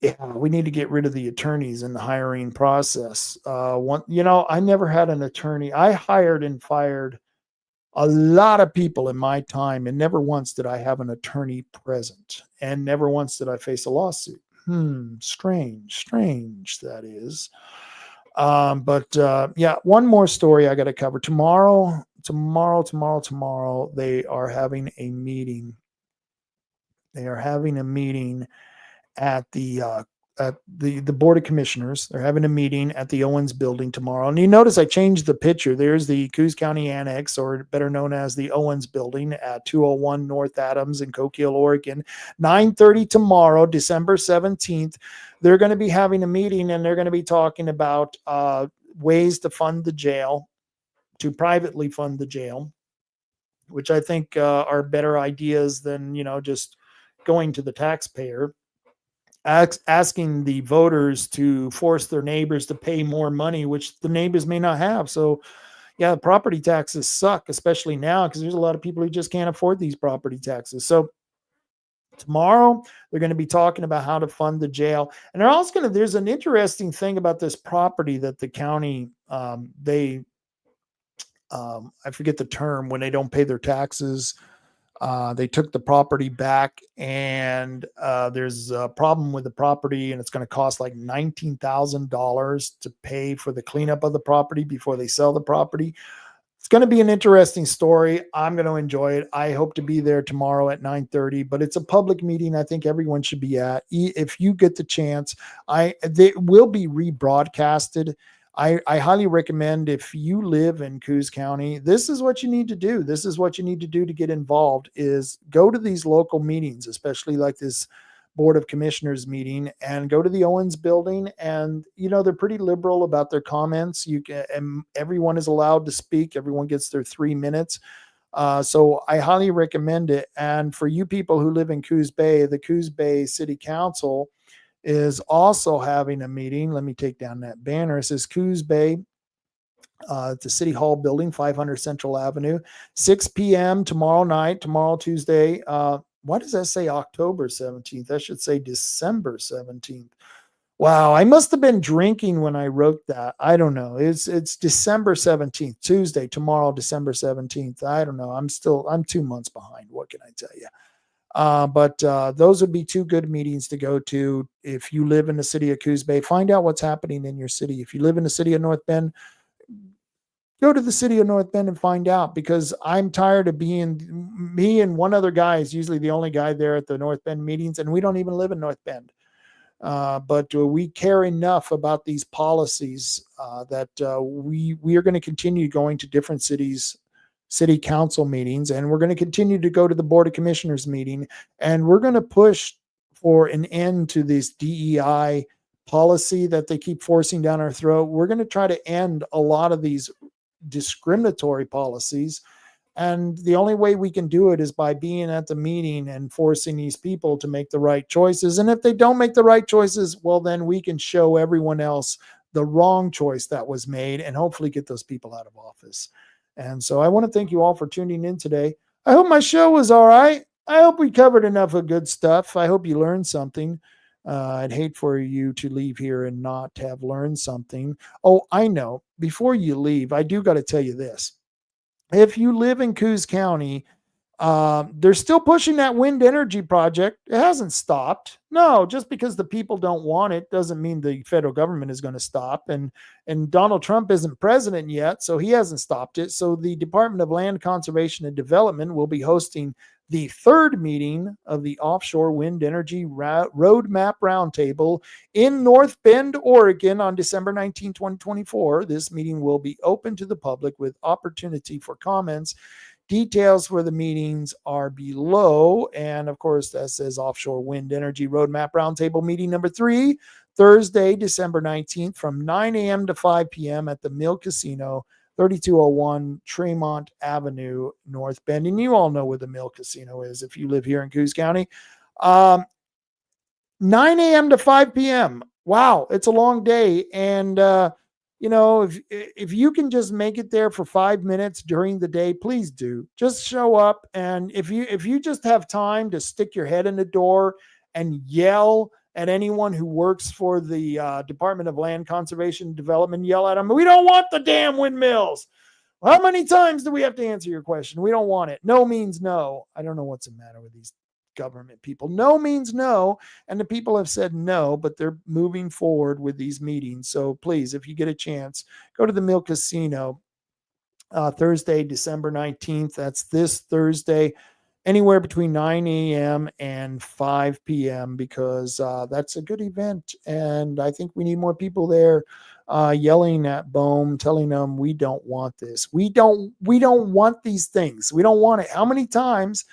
S3: Yeah, we need to get rid of the attorneys in the hiring process. I never had an attorney. I hired and fired a lot of people in my time, and never once did I have an attorney present, and never once did I face a lawsuit. Strange that is. Yeah, one more story I got to cover. Tomorrow, they are having a meeting. They are having a meeting at the Board of Commissioners. They're having a meeting at the Owens Building tomorrow. And you notice I changed the picture. There's the Coos County Annex, or better known as the Owens Building at 201 North Adams in Coquille, Oregon. 9:30 tomorrow, December 17th. They're going to be having a meeting, and they're going to be talking about ways to fund the jail, to privately fund the jail, which I think are better ideas than, just going to the taxpayer. Asking the voters to force their neighbors to pay more money, which the neighbors may not have. So, yeah, property taxes suck, especially now, because there's a lot of people who just can't afford these property taxes. So tomorrow, they're going to be talking about how to fund the jail. And there's an interesting thing about this property that the county, I forget the term, when they don't pay their taxes. They took the property back, and there's a problem with the property, and it's going to cost like $19,000 to pay for the cleanup of the property before they sell the property. It's going to be an interesting story. I'm going to enjoy it. I hope to be there tomorrow at 9:30, but it's a public meeting. I think everyone should be at. If you get the chance, they will be rebroadcasted. I highly recommend, if you live in Coos County, this is what you need to do. This is what you need to do to get involved, is go to these local meetings, especially like this Board of Commissioners meeting, and go to the Owens Building. And, they're pretty liberal about their comments. And everyone is allowed to speak. Everyone gets their 3 minutes. So I highly recommend it. And for you people who live in Coos Bay, the Coos Bay City Council is also having a meeting. Let me take down that banner. It says Coos Bay, at the City Hall building, 500 Central Avenue, 6 p.m. tomorrow, Tuesday. Why does that say October 17th? That should say December 17th. Wow, I must have been drinking when I wrote that. I don't know. It's December 17th, Tuesday, tomorrow, December 17th. I don't know. I'm 2 months behind. What can I tell you? But those would be two good meetings to go to. If you live in the city of Coos Bay, find out what's happening in your city. If you live in the city of North Bend, go to the city of North Bend and find out, because I'm tired of me and one other guy is usually the only guy there at the North Bend meetings, and we don't even live in North Bend. But we care enough about these policies that we are going to continue going to different city council meetings, and we're going to continue to go to the Board of Commissioners meeting, and we're going to push for an end to this DEI policy that they keep forcing down our throat. We're going to try to end a lot of these discriminatory policies. And the only way we can do it is by being at the meeting and forcing these people to make the right choices. And if they don't make the right choices, well, then we can show everyone else the wrong choice that was made and hopefully get those people out of office. And so I want to thank you all for tuning in today. I hope my show was all right. I hope we covered enough of good stuff. I hope you learned something. I'd hate for you to leave here and not have learned something. Oh, I know. Before you leave, I do got to tell you this. If you live in Coos County, they're still pushing that wind energy project. It hasn't stopped. No, just because the people don't want it doesn't mean the federal government is going to stop. And Donald Trump isn't president yet, so he hasn't stopped it. So the Department of Land Conservation and Development will be hosting the third meeting of the Offshore Wind Energy Roadmap Roundtable in North Bend, Oregon on December 19, 2024. This meeting will be open to the public with opportunity for comments. Details for the meetings are below. And of course, that says Offshore Wind Energy Roadmap Roundtable meeting number 3, Thursday, December 19th from 9 a.m. to 5 p.m. at the Mill Casino, 3201 Tremont Avenue, North Bend. And you all know where the Mill Casino is if you live here in Coos County. 9 a.m. to 5 p.m. Wow, it's a long day. And, if you can just make it there for 5 minutes during the day, please do. Just show up. And if you just have time to stick your head in the door and yell at anyone who works for the Department of Land Conservation and Development, yell at them, "We don't want the damn windmills." How many times do we have to answer your question? We don't want it. No means no. I don't know what's the matter with these government people. No means no. And the people have said no, but they're moving forward with these meetings. So please, if you get a chance, go to the Mill Casino Thursday, December 19th. That's this Thursday, anywhere between 9 a.m. and 5 p.m. because that's a good event. And I think we need more people there yelling at BOEM, telling them we don't want this. We don't want these things. We don't want it. How many times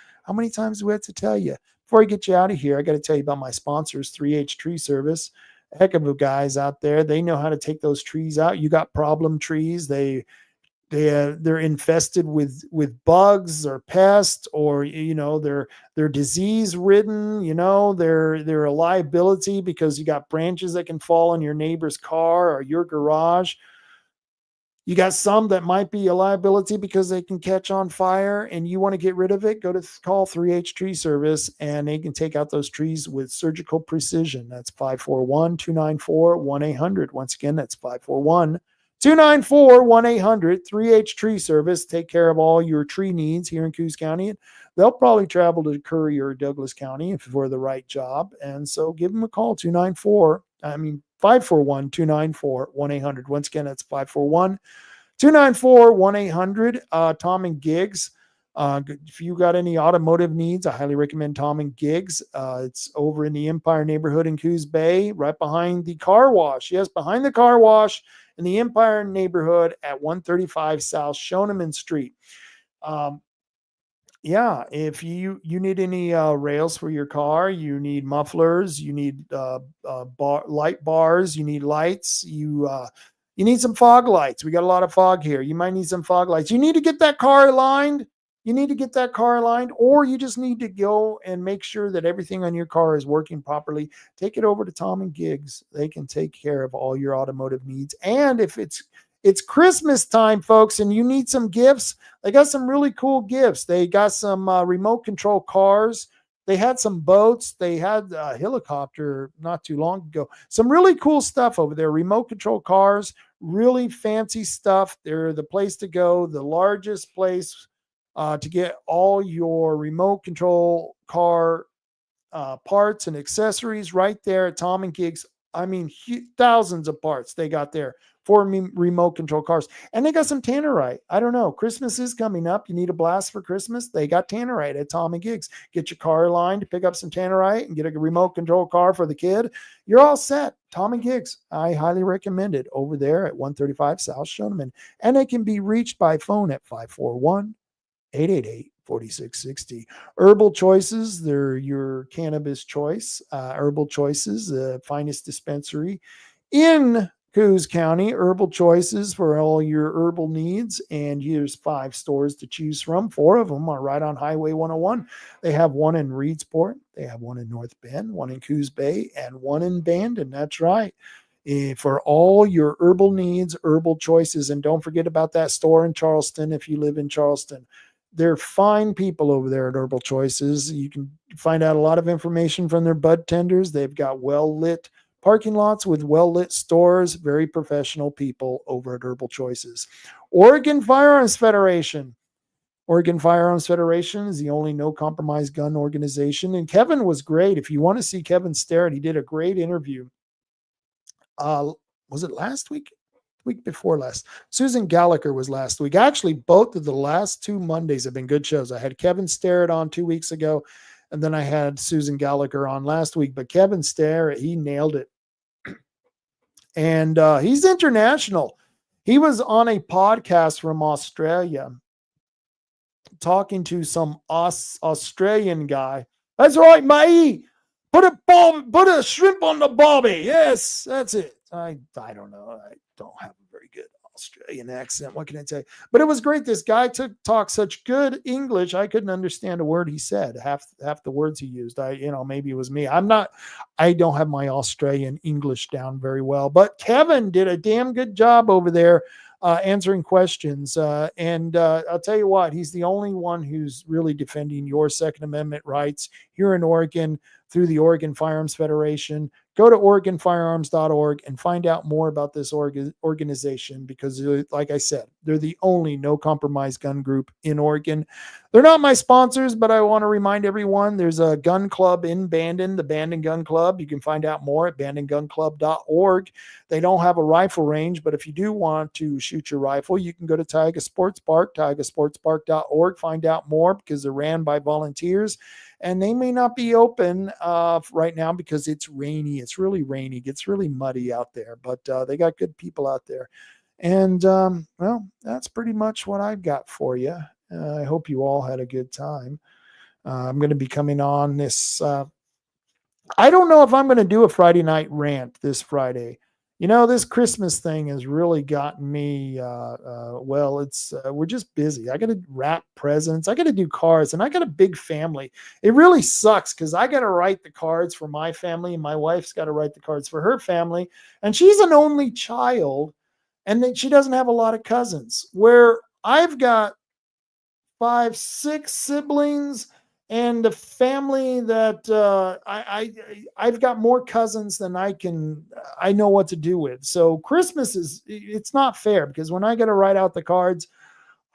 S3: do we have to tell you? Before I get you out of here, I got to tell you about my sponsors, 3H Tree Service. A heck of guys out there. They know how to take those trees out. You got problem trees. They're infested with bugs or pests, or they're disease ridden. They're a liability because you got branches that can fall on your neighbor's car or your garage. You got some that might be a liability because they can catch on fire and you want to get rid of it. Call 3H Tree Service and they can take out those trees with surgical precision. That's 541-294-1800. Once again, that's 541-294-1800. 3H Tree Service. Take care of all your tree needs here in Coos County. They'll probably travel to Curry or Douglas County if for the right job. And so give them a call, 541-294-1800. Once again, that's 541-294-1800. Tom and Gigs. If you got any automotive needs, I highly recommend Tom and Gigs. It's over in the Empire neighborhood in Coos Bay, right behind the car wash. Yes, behind the car wash in the Empire neighborhood at 135 South Shoneman Street. If you need any rails for your car, you need mufflers, you need light bars, you need lights, you need some fog lights. We got a lot of fog here. You might need some fog lights. You need to get that car aligned. Or you just need to go and make sure that everything on your car is working properly. Take it over to Tom and Gigs. They can take care of all your automotive needs. And if it's Christmas time, folks, and you need some gifts, they got some really cool gifts. They got some remote control cars. They had some boats. They had a helicopter not too long ago. Some really cool stuff over there. Remote control cars, really fancy stuff. They're the place to go, the largest place to get all your remote control car parts and accessories right there at Tom and Gigs. I mean, thousands of parts they got there for remote control cars. And they got some tannerite. I don't know. Christmas is coming up. You need a blast for Christmas. They got tannerite at Tom and Gigs. Get your car aligned, pick up some tannerite, and get a remote control car for the kid. You're all set. Tom and Gigs. I highly recommend it over there at 135 South Shoneman. And they can be reached by phone at 541-888-4660. Herbal Choices, they're your cannabis choice. Herbal Choices, the finest dispensary in Coos County, herbal choices for all your herbal needs. And here's 5 stores to choose from. 4 of them are right on Highway 101. They have one in Reedsport, they have one in North Bend, one in Coos Bay, and one in Bandon. That's right. For all your herbal needs, herbal choices. And don't forget about that store in Charleston if you live in Charleston. They're fine people over there at Herbal Choices. You can find out a lot of information from their bud tenders. They've got well-lit parking lots with well-lit stores, very professional people over at Herbal Choices. Oregon Firearms Federation. Oregon Firearms Federation is the only no-compromise gun organization. And Kevin was great. If you want to see Kevin Starrett, he did a great interview. Was it last week? Week before last. Susan Gallagher was last week. Actually, both of the last 2 Mondays have been good shows. I had Kevin Starrett on 2 weeks ago, and then I had Susan Gallagher on last week. But Kevin Starrett, he nailed it. And he's international. He was on a podcast from Australia talking to some Australian guy. That's right, mate. Put a shrimp on the barbie. Yes, that's it. I don't know. I don't have a very good Australian accent. What can I tell you? But it was great. This guy talked such good English. I couldn't understand a word he said. Half the words he used. Maybe it was me. I don't have my Australian English down very well. But Kevin did a damn good job over there answering questions. And I'll tell you what, he's the only one who's really defending your Second Amendment rights here in Oregon through the Oregon Firearms Federation. Go to OregonFirearms.org and find out more about this organization because, like I said, they're the only no-compromise gun group in Oregon. They're not my sponsors, but I want to remind everyone there's a gun club in Bandon, the Bandon Gun Club. You can find out more at bandongunclub.org. They don't have a rifle range, but if you do want to shoot your rifle, you can go to Taiga Sports Park, taigasportspark.org, find out more because they're ran by volunteers. And they may not be open right now because it's rainy. It's really rainy. It gets really muddy out there, but they got good people out there. And, well, that's pretty much what I've got for you. I hope you all had a good time. I'm going to be coming on this. I don't know if I'm going to do a Friday night rant this Friday. This Christmas thing has really gotten me, we're just busy. I got to wrap presents. I got to do cards, and I got a big family. It really sucks because I got to write the cards for my family, and my wife's got to write the cards for her family. And she's an only child, and then she doesn't have a lot of cousins, where I've got 5, 6 siblings and a family that I've got more cousins than I know what to do with. So Christmas it's not fair because when I got to write out the cards,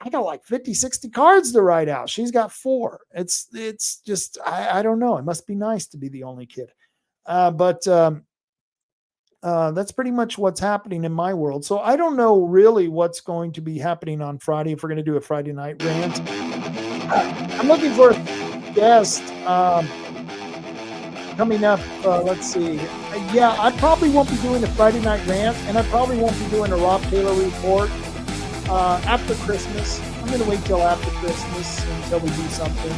S3: I got like 50, 60 cards to write out. She's got 4. It's just, I don't know. It must be nice to be the only kid. But that's pretty much what's happening in my world. So I don't know really what's going to be happening on Friday if we're going to do a Friday night rant. I'm looking for guest coming up. Let's see. I probably won't be doing a Friday night rant, and I probably won't be doing a Rob Taylor report after Christmas. I'm going to wait till after Christmas until we do something.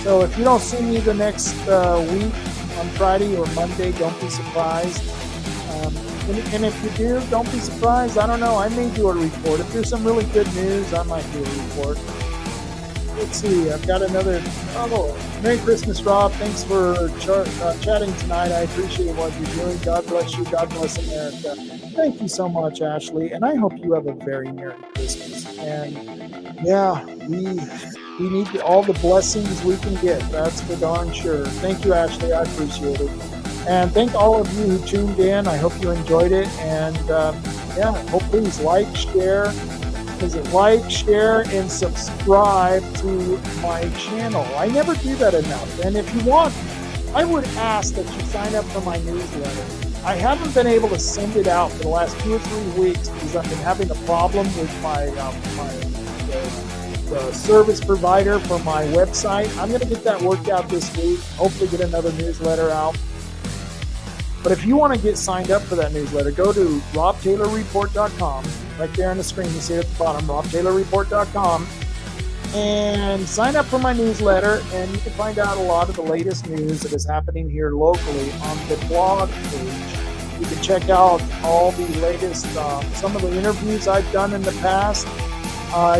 S3: So if you don't see me the next week on Friday or Monday, don't be surprised. And if you do, don't be surprised. I don't know. I may do a report. If there's some really good news, I might do a report. Let's see. I've got another. Merry Christmas, Rob. Thanks for chatting tonight. I appreciate what you're doing. God bless you. God bless America. Thank you so much, Ashley. And I hope you have a very Merry Christmas. And we need all the blessings we can get. That's for darn sure. Thank you, Ashley. I appreciate it. And thank all of you who tuned in. I hope you enjoyed it. And please like, share. Like, share, and subscribe to my channel. I never do that enough. And if you want, I would ask that you sign up for my newsletter. I haven't been able to send it out for the last 2 or 3 weeks because I've been having a problem with the service provider for my website. I'm going to get that worked out this week. Hopefully get another newsletter out. But if you want to get signed up for that newsletter, go to robtaylorreport.com. Right there on the screen, you see it at the bottom, robtaylorreport.com. And sign up for my newsletter, and you can find out a lot of the latest news that is happening here locally on the blog page You can check out all the latest, some of the interviews I've done in the past.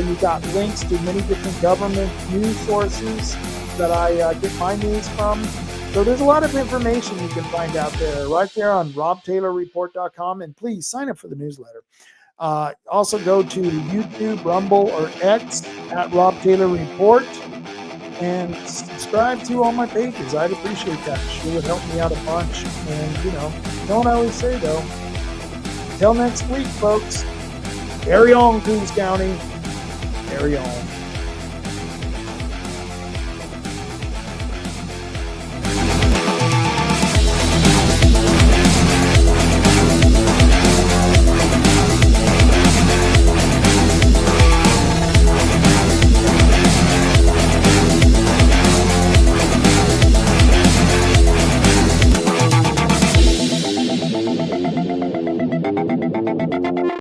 S3: You got links to many different government news sources that I get my news from. So there's a lot of information you can find out there, right there on robtaylorreport.com. And please sign up for the newsletter. Also go to YouTube, Rumble, or X at Rob Taylor Report and subscribe to all my pages. I'd appreciate that. Sure would help me out a bunch. And, you know, don't always say, though. Until next week, folks. Carry on, Coos County. Carry on.